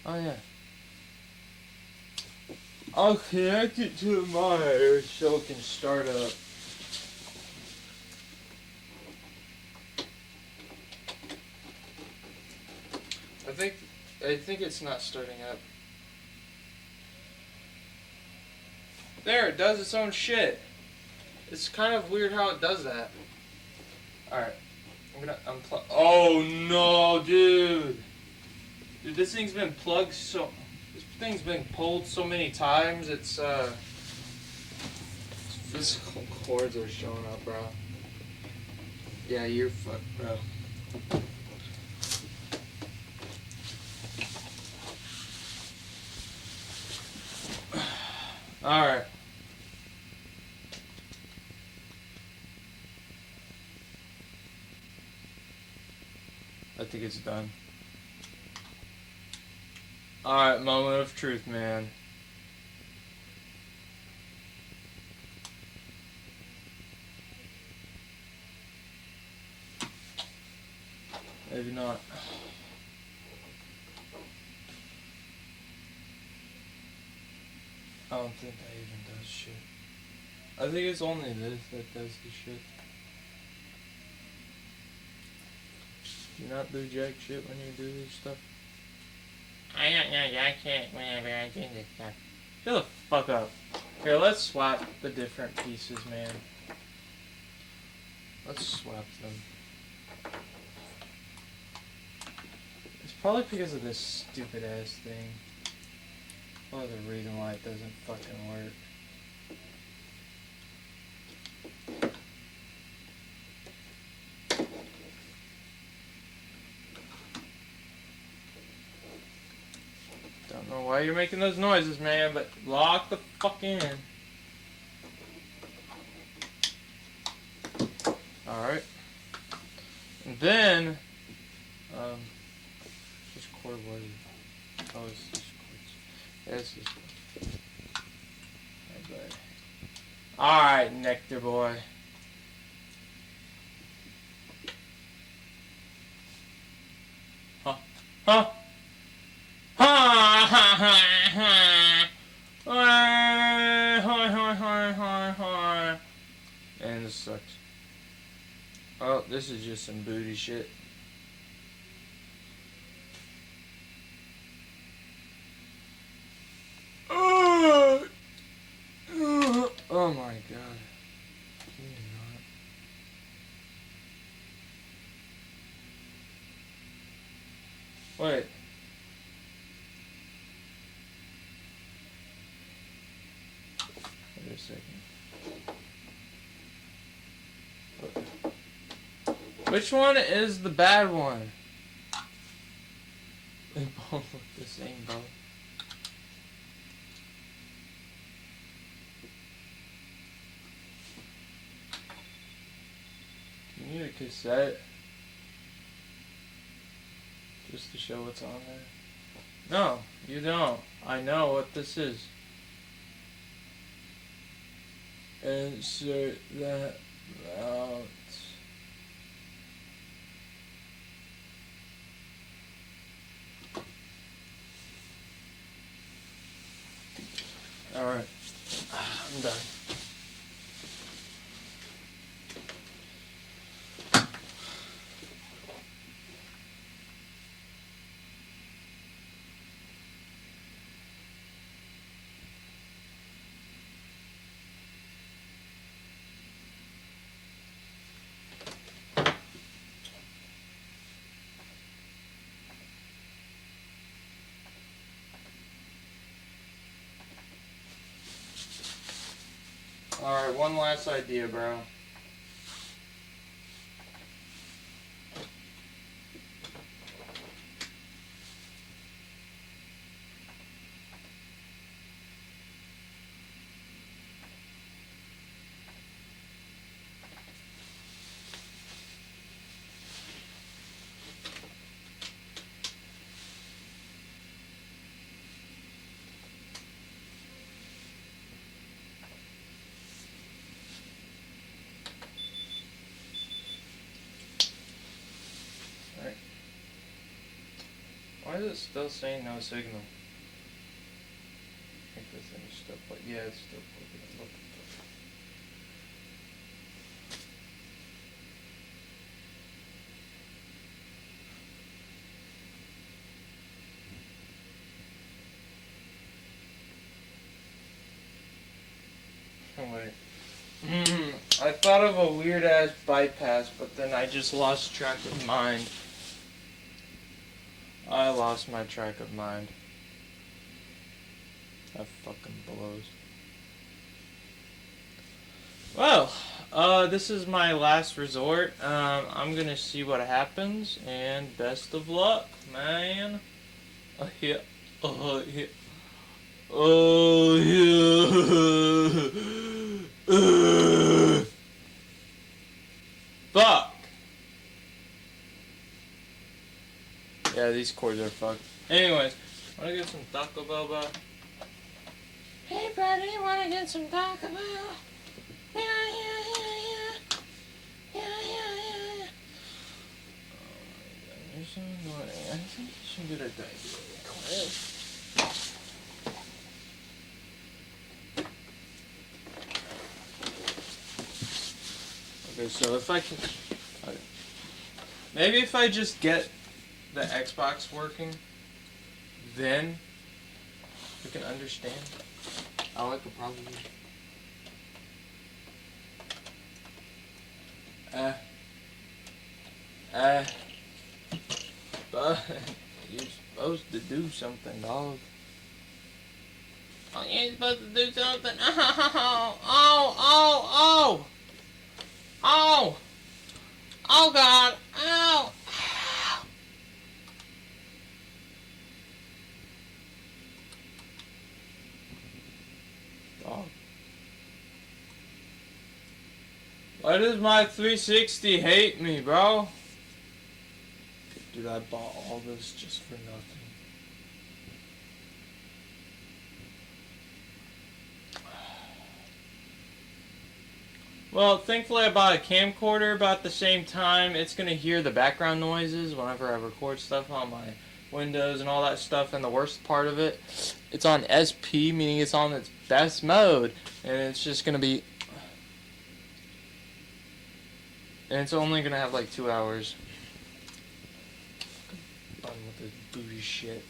Oh yeah. I'll connect it to mine so it can start up. I think it's not starting up. There, it does its own shit. It's kind of weird how it does that. Alright. I'm gonna unplug. Oh no, dude! Dude, this thing's been plugged so... This thing's been pulled so many times, its physical cords are showing up, bro. Yeah, you're fucked, bro. Alright. I think it's done. Alright, moment of truth, man. Maybe not. I don't think that even does shit. I think it's only this that does the shit. Do you not do jack shit when you do this stuff? I don't know jack shit whenever I do this stuff. Shut the fuck up. Here, let's swap the different pieces, man. Let's swap them. It's probably because of this stupid ass thing. Probably the reason why it doesn't fucking work. Don't know why you're making those noises, man, but lock the fuck in. Alright. And then, which chord was it? Oh, it's this chord. Yeah, it's this chord. Okay. Alright, Nectar Boy. Huh? Huh? And this sucks. Oh, this is just some booty shit. Oh my god. Can you not? Wait. Wait a second. Which one is the bad one? They both look the same, bro. You need a cassette just to show what's on there. No, you don't. I know what this is. Insert that out. Alright. I'm done. Alright, one last idea, bro. Why is it still saying no signal? I think this thing is still plugged. Yeah, it's still plugged in. What the fuck? Wait. I thought of a weird ass bypass, but then I just lost track of mind. I lost my track of mind. That fucking blows. Well, this is my last resort. I'm gonna see what happens, and best of luck, man. Yeah. Yeah. Oh, yeah. Fuck. Yeah, these chords are fucked. Anyways, Wanna get some Taco Bell, bro? Hey, buddy, wanna get some Taco Bell? Yeah. You're so annoying. I think you should get a diaper. Okay, so if I can... Okay. Maybe if I just get the Xbox working, then we can understand. I like it probably. But you're supposed to do something, dog. Oh, you're supposed to do something. Oh. Oh, God. Ow. Dog. Why does my 360 hate me, bro? Dude, I bought all this just for nothing. Well, thankfully I bought a camcorder about the same time. It's gonna hear the background noises whenever I record stuff on my Windows and all that stuff. And the worst part of it, it's on SP, meaning it's on its best mode. And it's just gonna be... And it's only gonna have like 2 hours. Done with this booty shit.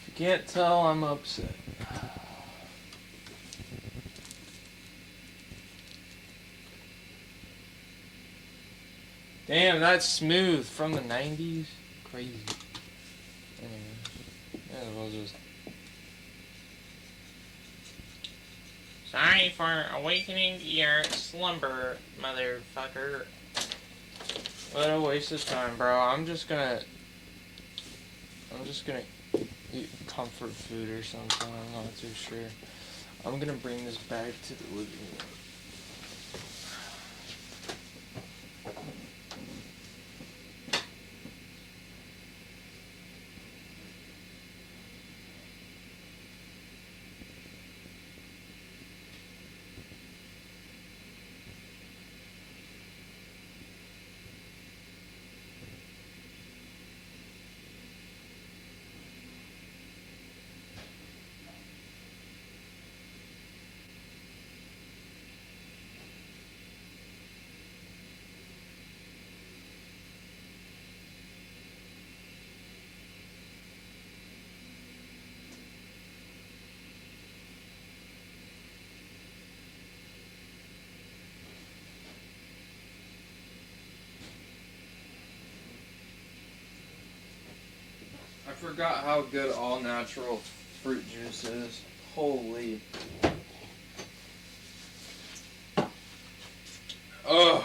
You can't tell I'm upset. Damn, that's smooth from the 90s. Crazy. Anyway, yeah, we'll just... Sorry for awakening your slumber, motherfucker. What a waste of time, bro. I'm just gonna eat comfort food or something. I'm not too sure. I'm gonna bring this back to the living room. I forgot how good all natural fruit juice is. Holy. Ugh.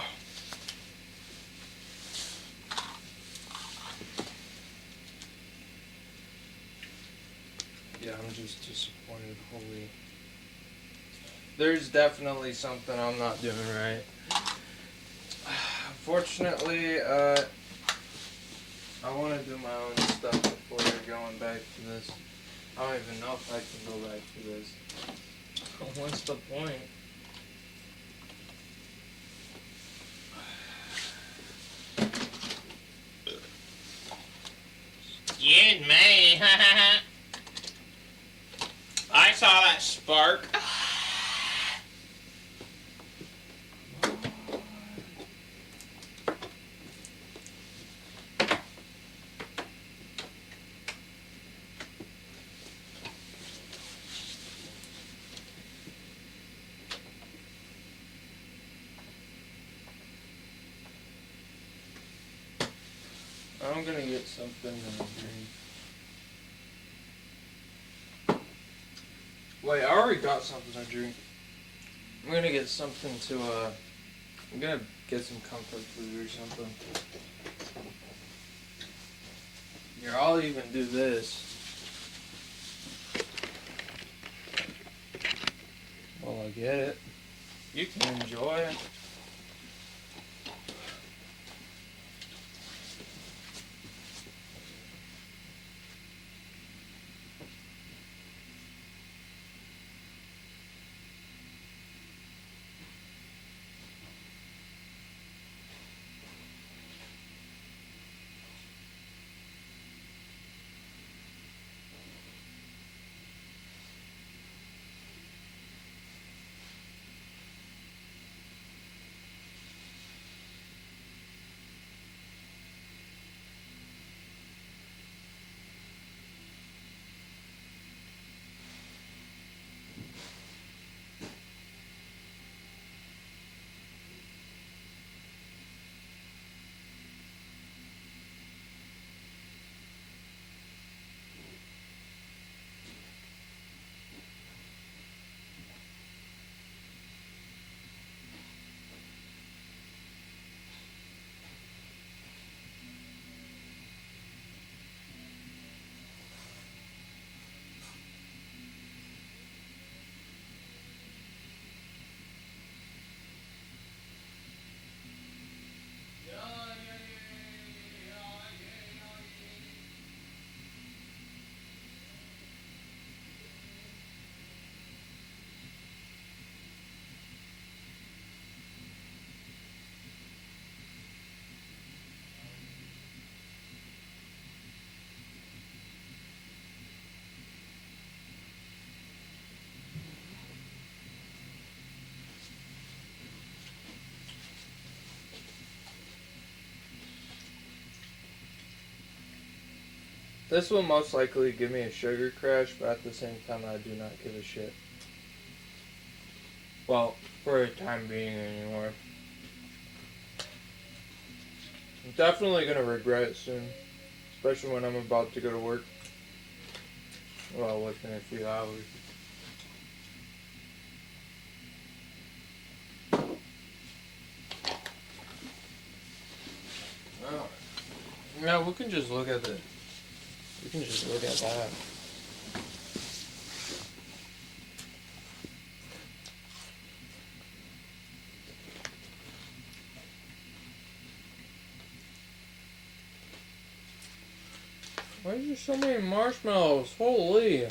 Yeah, I'm just disappointed. Holy. There's definitely something I'm not doing right. Unfortunately, I want to do my own stuff before going back to this. I don't even know if I can go back to this. What's the point? Excuse me. I saw that spark. I'm gonna get something to drink. Wait, I already got something to drink. I'm gonna get something to, I'm gonna get some comfort food or something. Here, I'll even do this. While I get it. You can enjoy it. This will most likely give me a sugar crash, but at the same time, I do not give a shit. Well, for the time being anymore. I'm definitely gonna regret it soon. Especially when I'm about to go to work. Well, within a few hours. Oh. Yeah, we can just look at the... We can just look at that. Why is there so many marshmallows? Holy!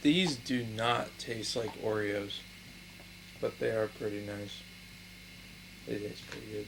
These do not taste like Oreos, but they are pretty nice. It is pretty good.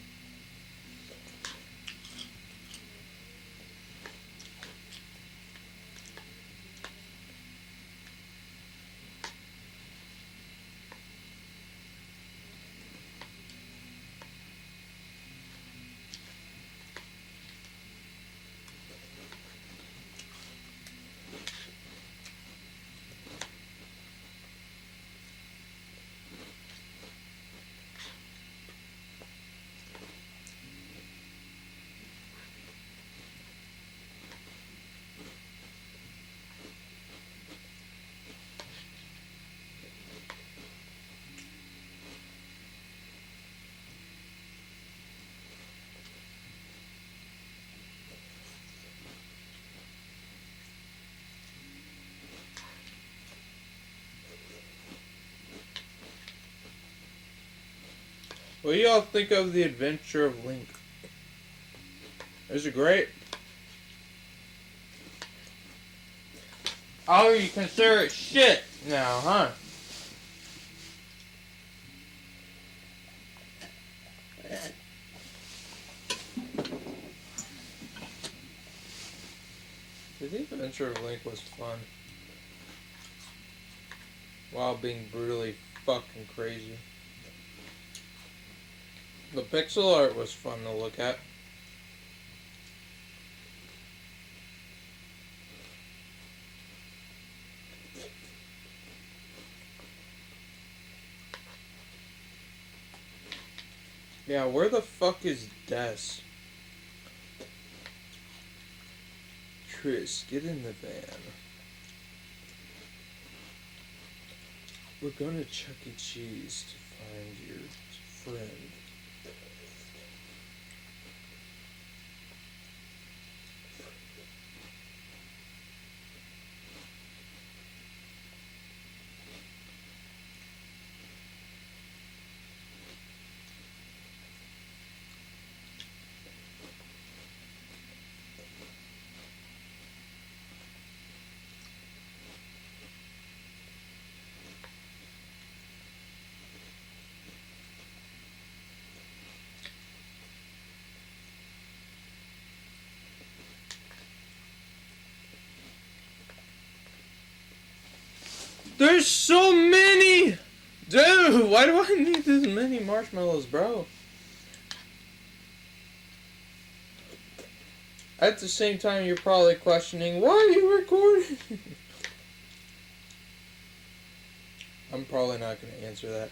What do y'all think of The Adventure of Link? Is it great? Oh, you consider it shit now, huh? The Adventure of Link was fun. While being brutally fucking crazy. The pixel art was fun to look at. Yeah, where the fuck is Des? Chris, get in the van. We're going to Chuck E. Cheese to find your friend. There's so many! Dude, why do I need this many marshmallows, bro? At the same time, you're probably questioning, why are you recording? I'm probably not going to answer that.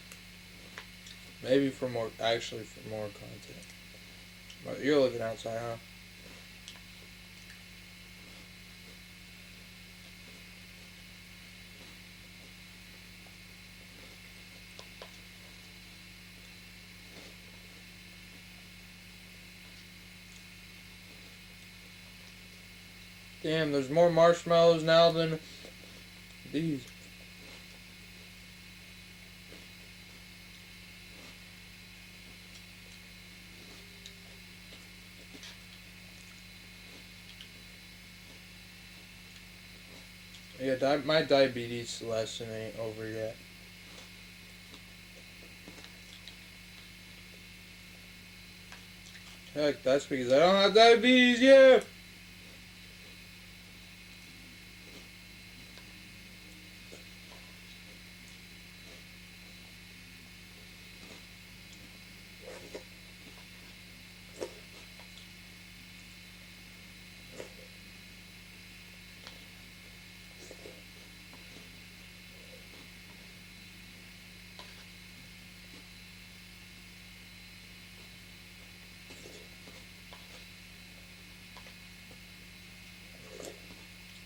Maybe for more content. But you're looking outside, huh? Damn, there's more marshmallows now than these. Yeah, my diabetes lesson ain't over yet. Heck, that's because I don't have diabetes, yeah!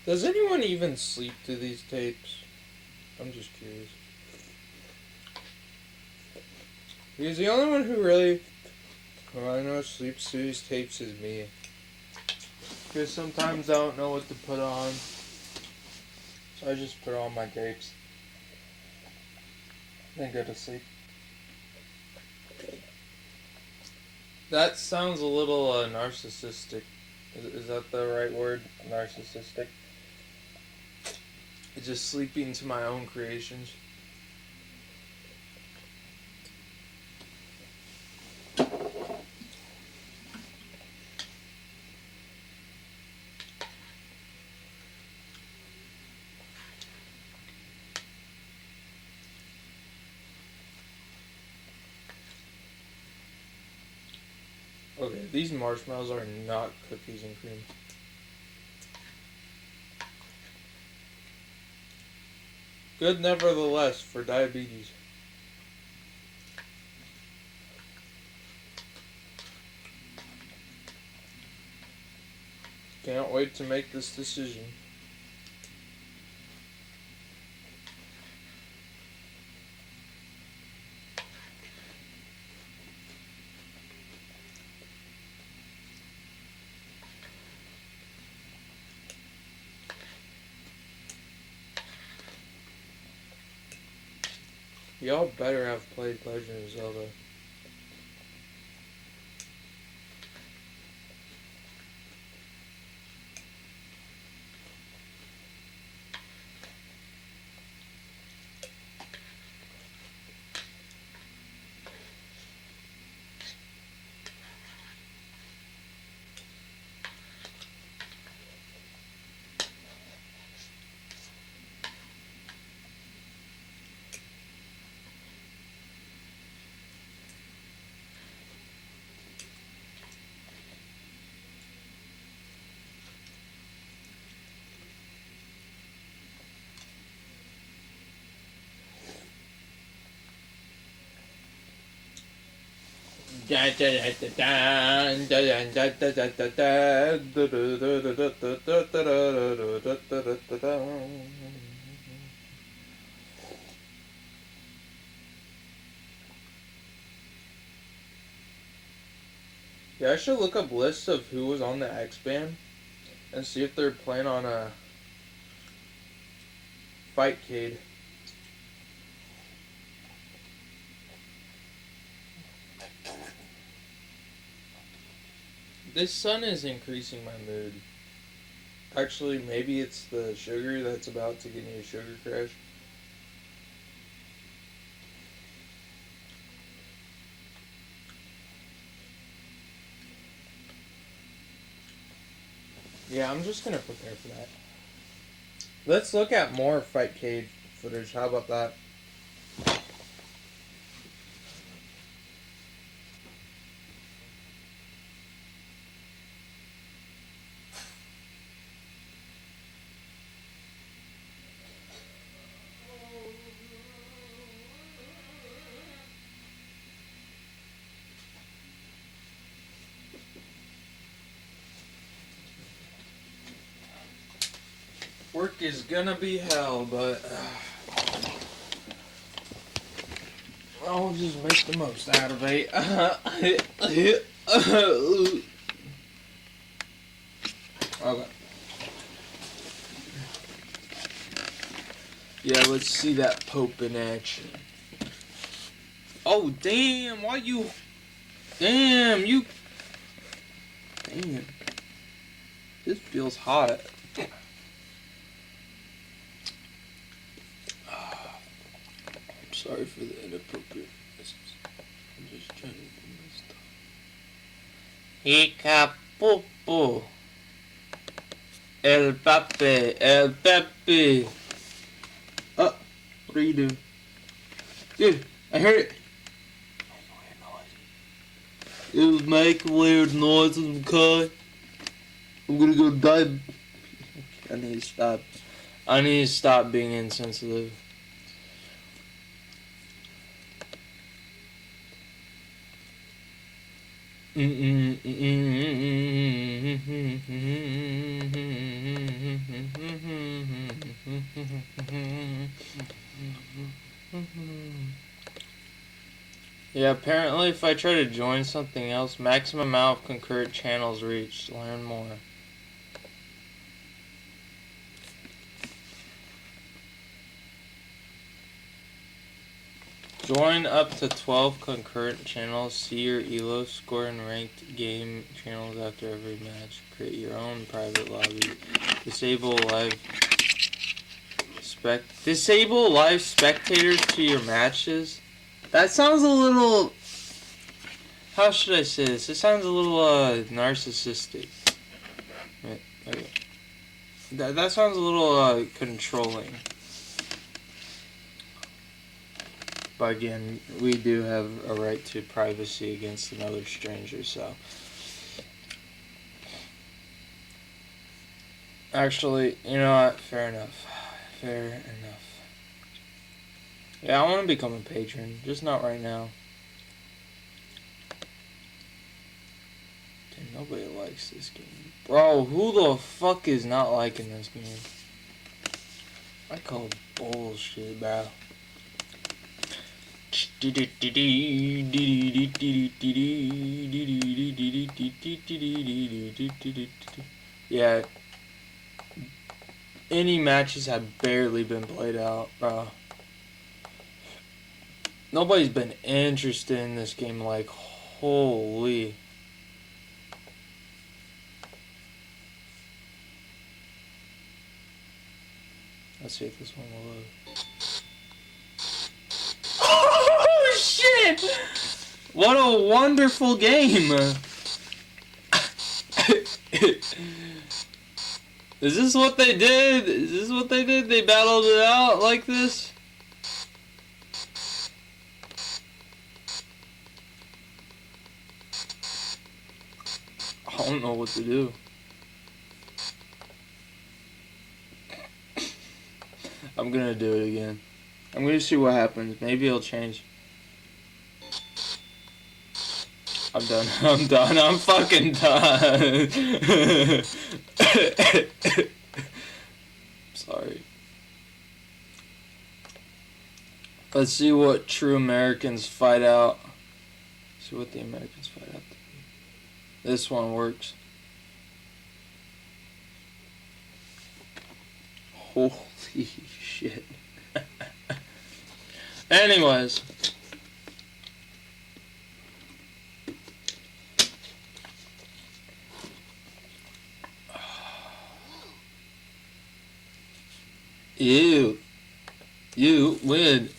Does anyone even sleep to these tapes? I'm just curious. Because the only one who really, I know sleeps to these tapes is me. Because sometimes I don't know what to put on. So I just put on my tapes. Then go to sleep. That sounds a little narcissistic. Is that the right word? Narcissistic? Just sleeping to my own creations. Okay, these marshmallows are not cookies and cream. Good nevertheless for diabetes. Can't wait to make this decision. Y'all better have played Legend of Zelda. Yeah, I should look up lists of who was on the X Band and see if they're playing on a Fightcade. This sun is increasing my mood. Actually, maybe it's the sugar that's about to give me a sugar crash. Yeah, I'm just gonna prepare for that. Let's look at more Fightcade footage. How about that? Work is gonna be hell, but I'll just make the most out of it. Okay. Yeah, let's see that Pope in action. Oh, damn, why you... Damn, you... Damn. This feels hot. Sorry for the inappropriateness. I'm just trying to do my stuff. Hikapupu. El Pape. El Pepe. What are you doing? Dude, I heard it. It was making weird noises, okay? I'm gonna go die. I need to stop. I need to stop being insensitive. Yeah, apparently if I try to join something else, maximum amount of concurrent channels reached. Learn more. Join up to 12 concurrent channels. See your ELO score and ranked game channels after every match. Create your own private lobby. Disable live spectators to your matches. That sounds a little... How should I say this? It sounds a little narcissistic. Okay. That sounds a little controlling. But again, we do have a right to privacy against another stranger, so... Actually, you know what? Fair enough. Fair enough. Yeah, I want to become a patron, just not right now. Dude, nobody likes this game. Bro, who the fuck is not liking this game? I call bullshit, bro. Yeah. Any matches have barely been played out, bro. Nobody's been interested in this game, like, holy. Let's see if this one will load. Oh, shit! What a wonderful game! Is this what they did? Is this what they did? They battled it out like this? I don't know what to do. I'm gonna do it again. I'm gonna see what happens. Maybe it'll change. I'm done. I'm done. I'm fucking done. Sorry. Let's see what true Americans fight out. See what the Americans fight out. This one works. Holy shit. Anyways. You win.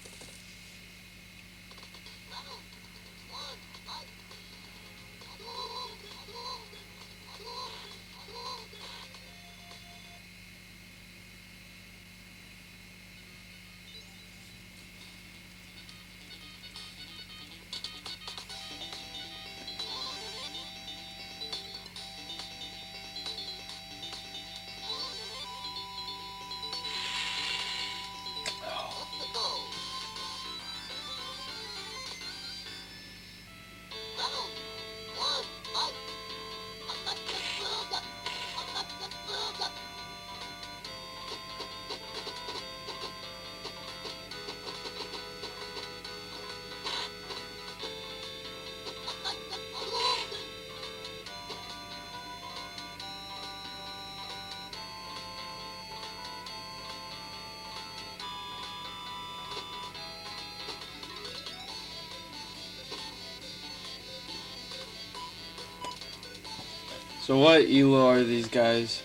So what elo are these guys?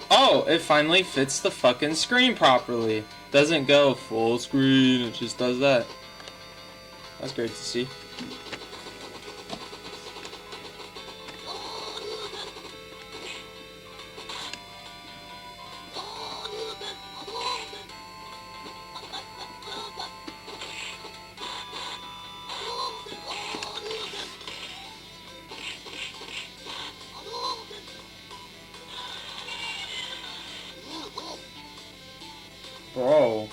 Oh, it finally fits the fucking screen properly. Doesn't go full screen, it just does that. That's great to see. Bro.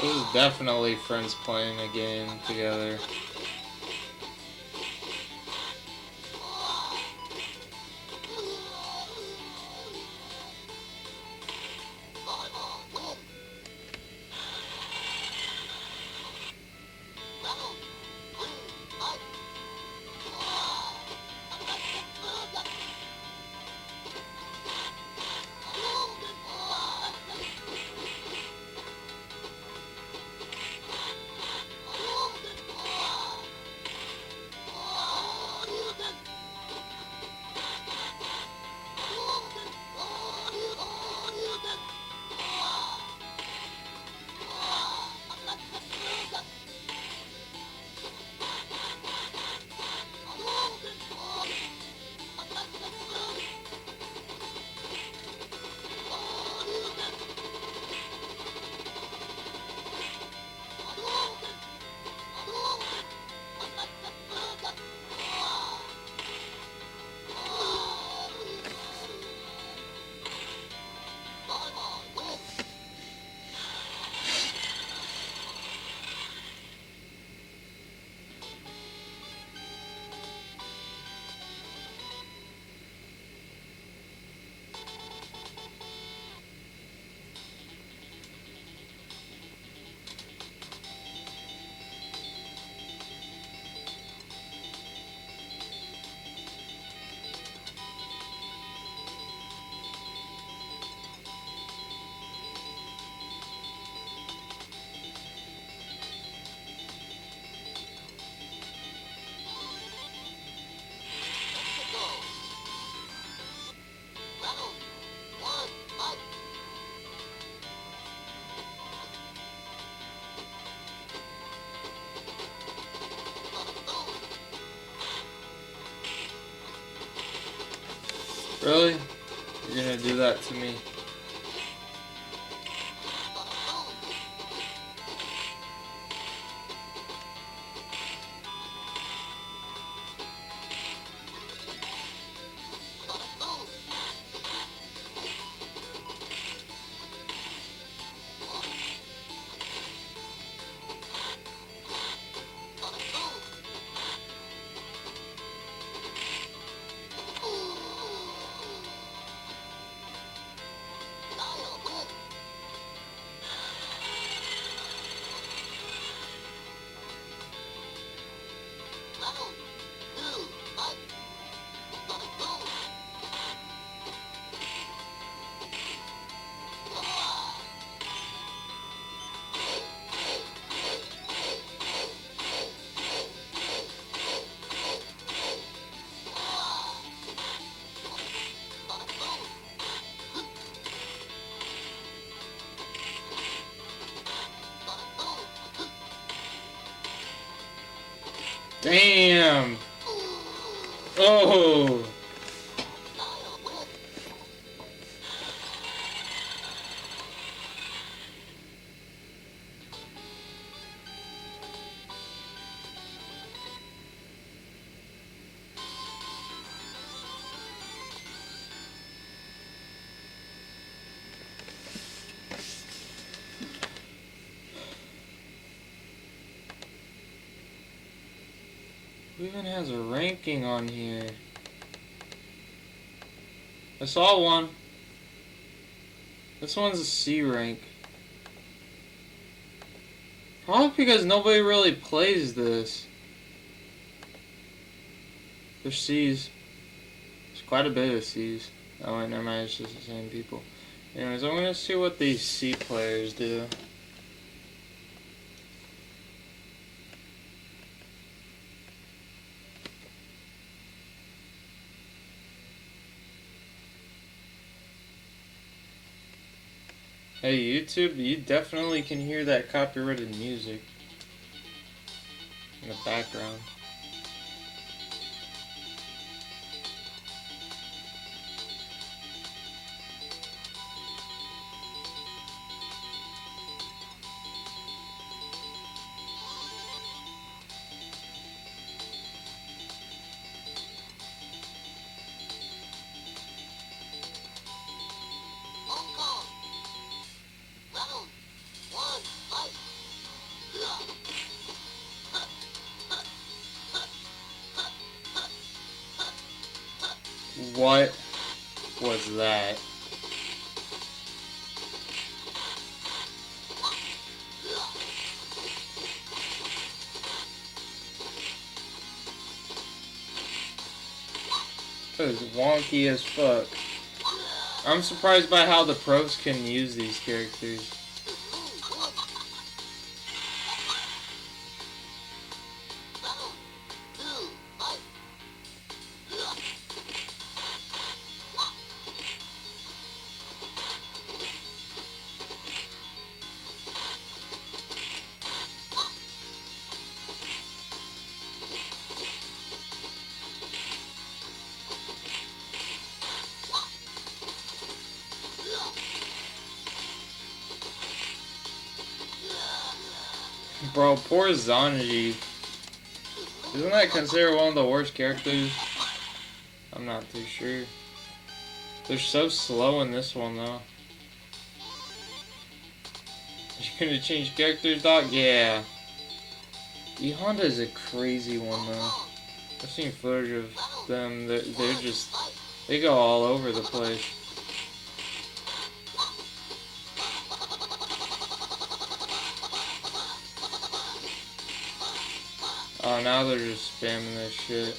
This is definitely friends playing a game together. Really? You're gonna do that to me? Damn! Oh! Who even has a ranking on here? I saw one. This one's a C rank. Probably because nobody really plays this. There's C's. There's quite a bit of C's. Oh wait, never mind, it's just the same people. Anyways, I'm gonna see what these C players do. Hey YouTube, you definitely can hear that copyrighted music in the background. What was that? That is wonky as fuck. I'm surprised by how the pros can use these characters. Bro, poor Zanji. Isn't that considered one of the worst characters? I'm not too sure. They're so slow in this one, though. You're gonna change characters, dog? Yeah. E Honda is a crazy one, though. I've seen footage of them. They're just... They go all over the place. Oh, now they're just spamming this shit.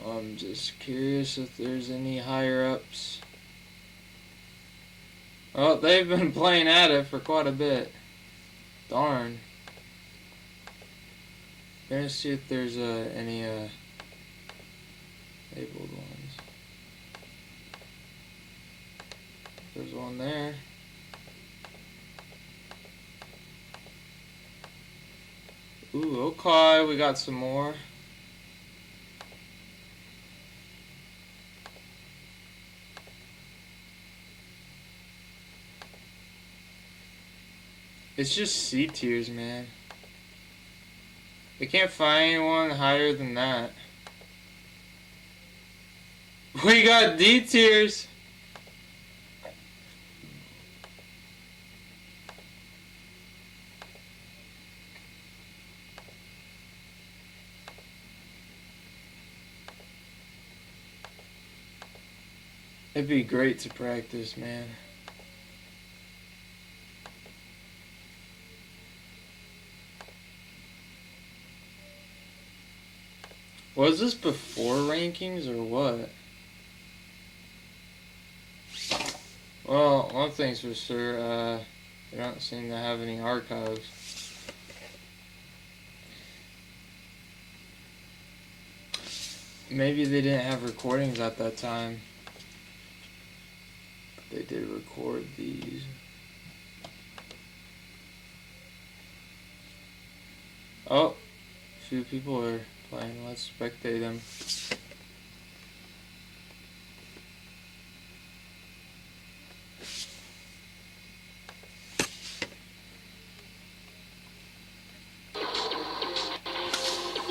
I'm just curious if there's any higher ups. Oh, they've been playing at it for quite a bit. Darn. Gonna see if there's any labeled ones. There's one there. Ooh, okay, we got some more. It's just C tiers, man. We can't find anyone higher than that. We got D tiers. It'd be great to practice, man. Was this before rankings or what? Well, one thing's for sure, they don't seem to have any archives. Maybe they didn't have recordings at that time. They did record these. Oh, a few people are playing. Let's spectate them.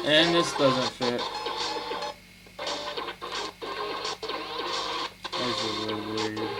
And this doesn't fit. This is really weird.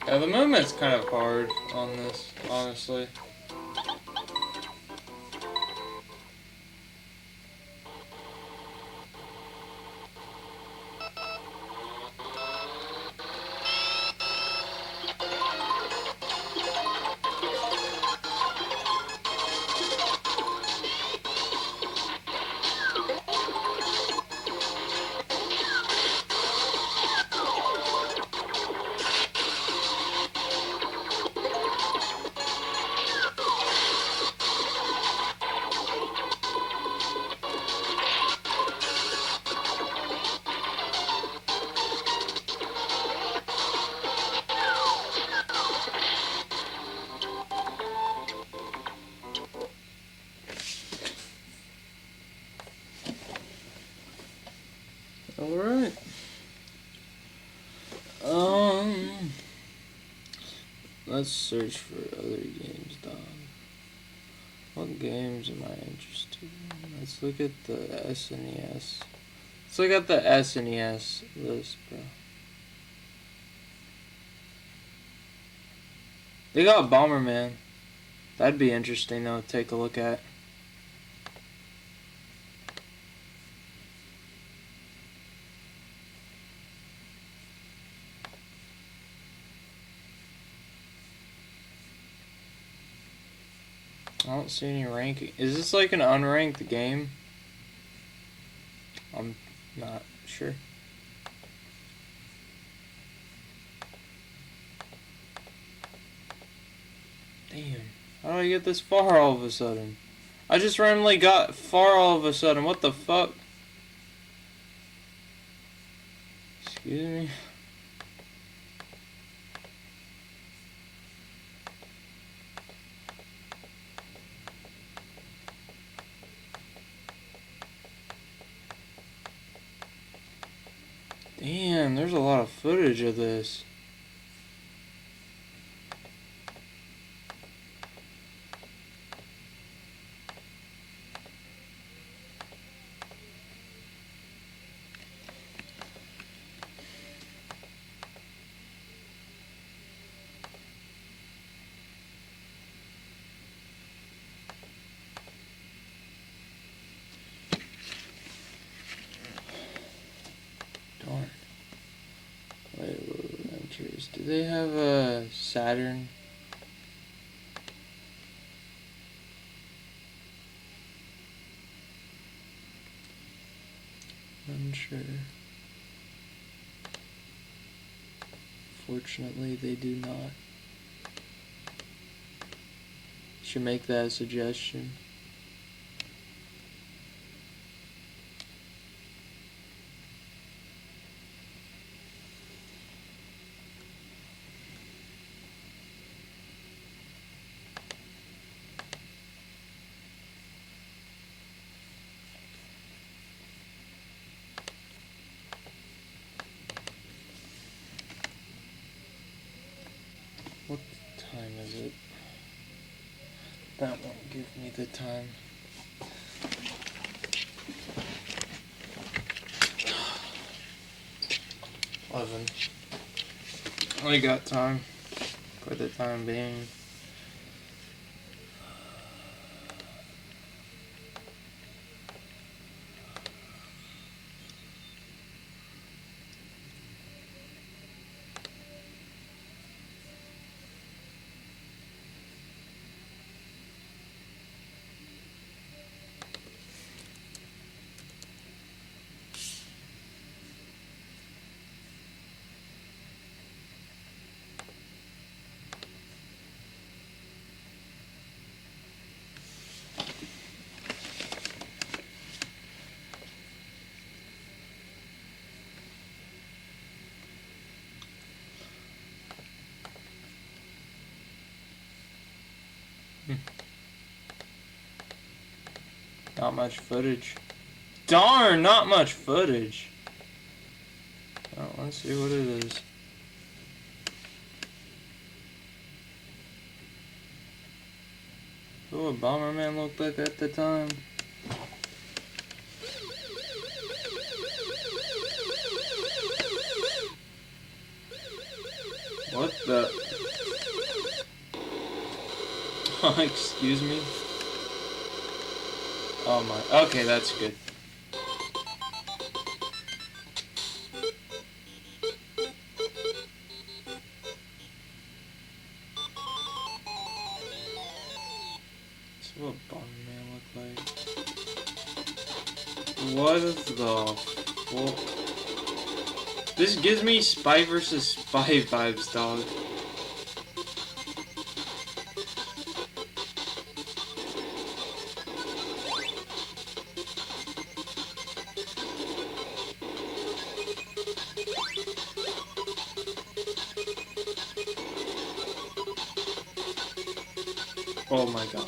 Yeah, the movement's kind of hard on this, honestly. Alright. Let's search for other games, dog. What games am I interested in? Let's look at the SNES. Let's look at the SNES list, bro. They got Bomberman. That'd be interesting, though, to take a look at. I don't see any ranking. Is this like an unranked game? I'm not sure. Damn. How did I get this far all of a sudden? I just randomly got far all of a sudden. What the fuck? Excuse me. footage of this. Darn. Wait, I'm curious. Do they have a Saturn? Unsure. Fortunately, they do not. Should make that a suggestion. What time is it? That won't give me the time. I got time for the time being. Not much footage. Darn, not much footage. Oh, let's see what it is. Oh, what Bomberman looked like at the time. What the? Oh, excuse me. Oh my. Okay, that's good. That's what Bomberman looked like. What the? Well, this gives me Spy vs. Spy vibes, dog. Oh my god.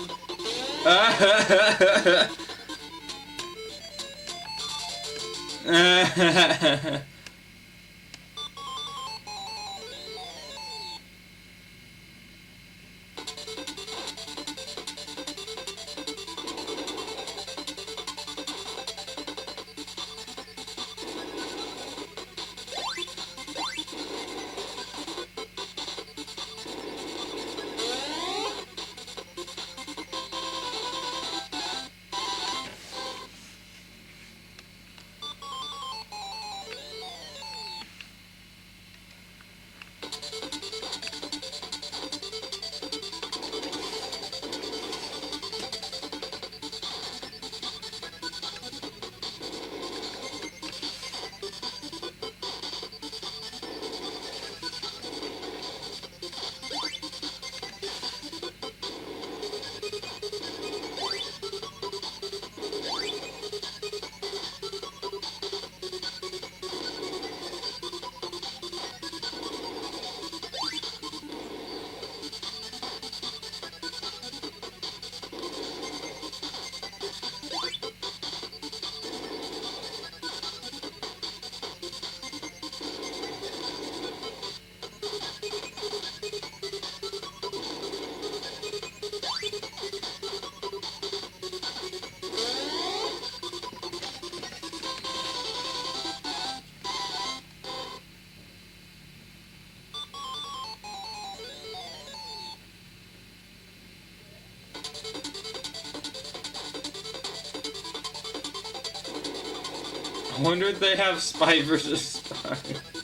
I wonder if they have spy versus spy.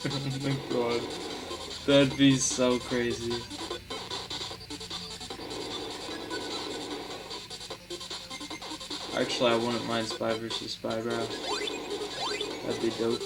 Oh my god. That'd be so crazy. Actually, I wouldn't mind spy versus spy, bro. That'd be dope.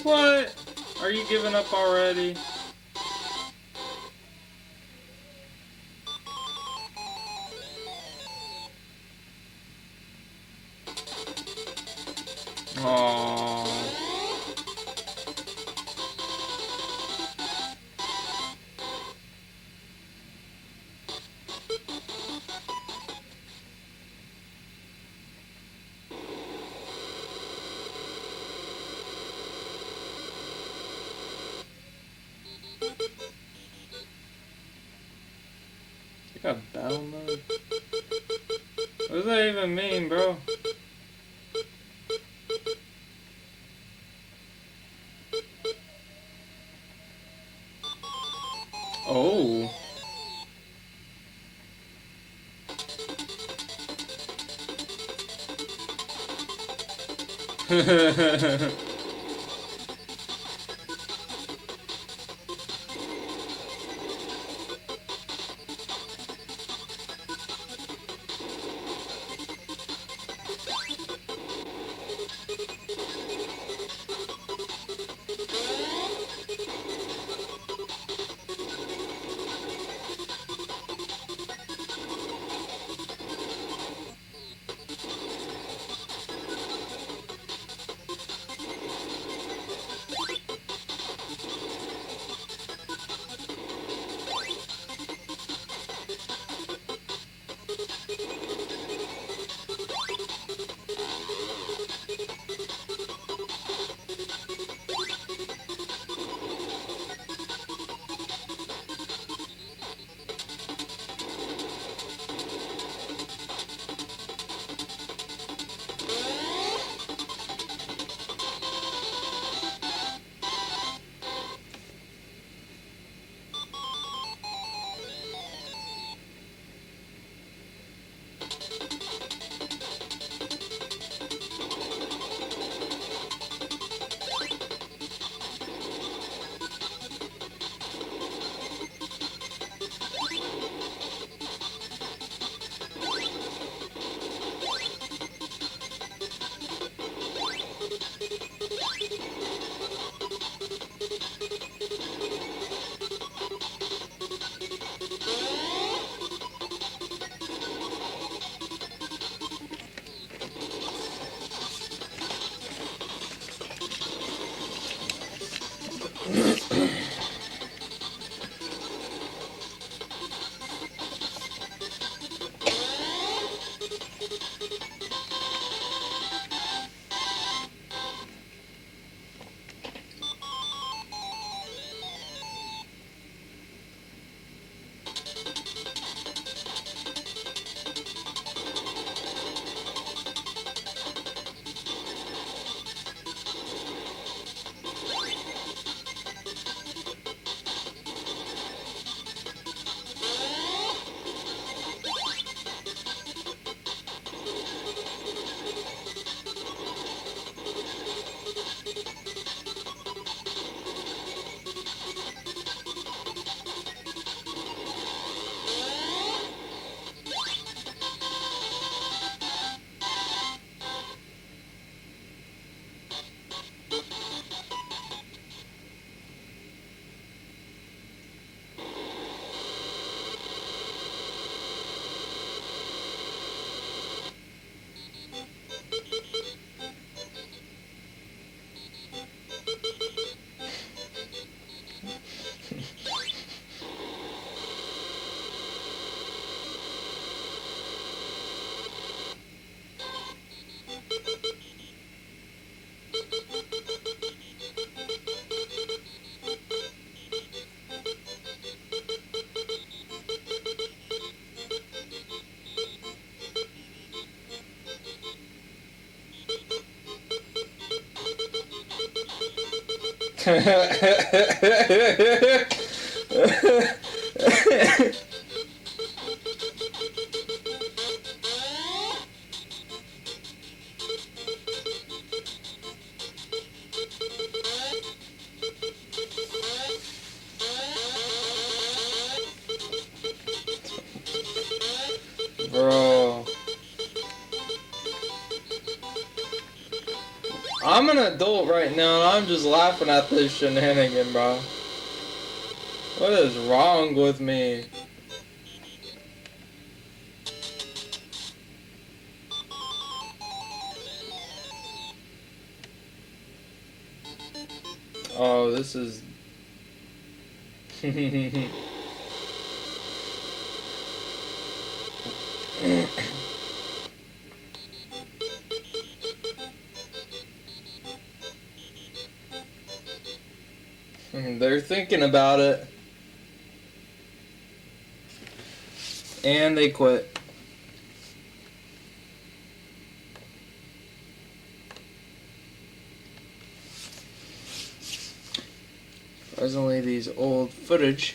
What? Are you giving up already? Aww. You got battle mode? What does that even mean, bro? Oh. Bro. I'm an adult right now and I'm just laughing at this shenanigan, bro. What is wrong with me? Oh, this is... They're thinking about it. And they quit. Presently, these old footage.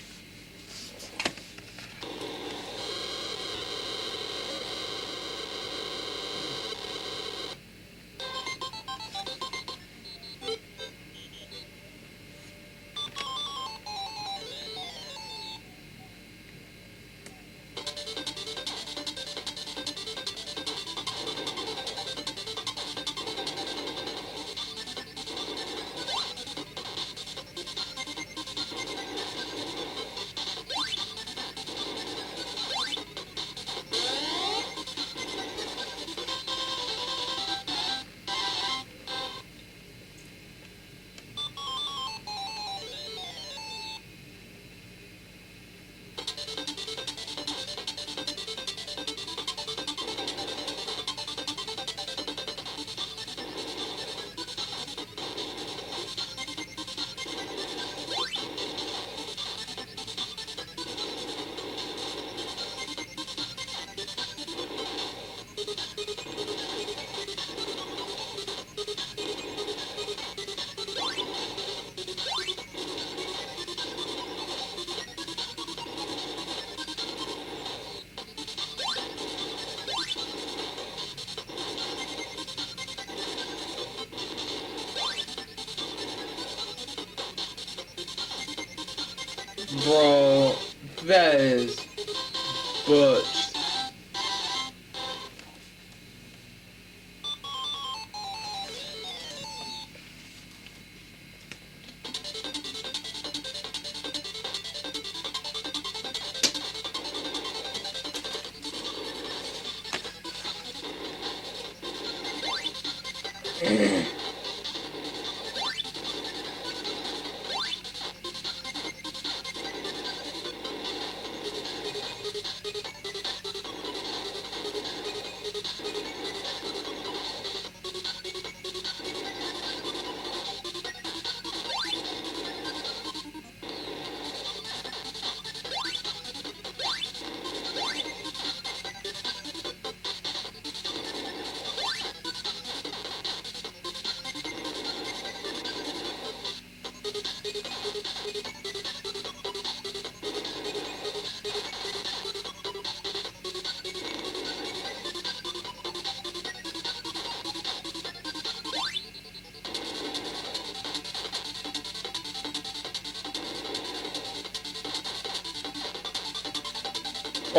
Bro, that is butch.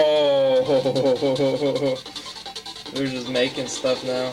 Oh, they're just making stuff now.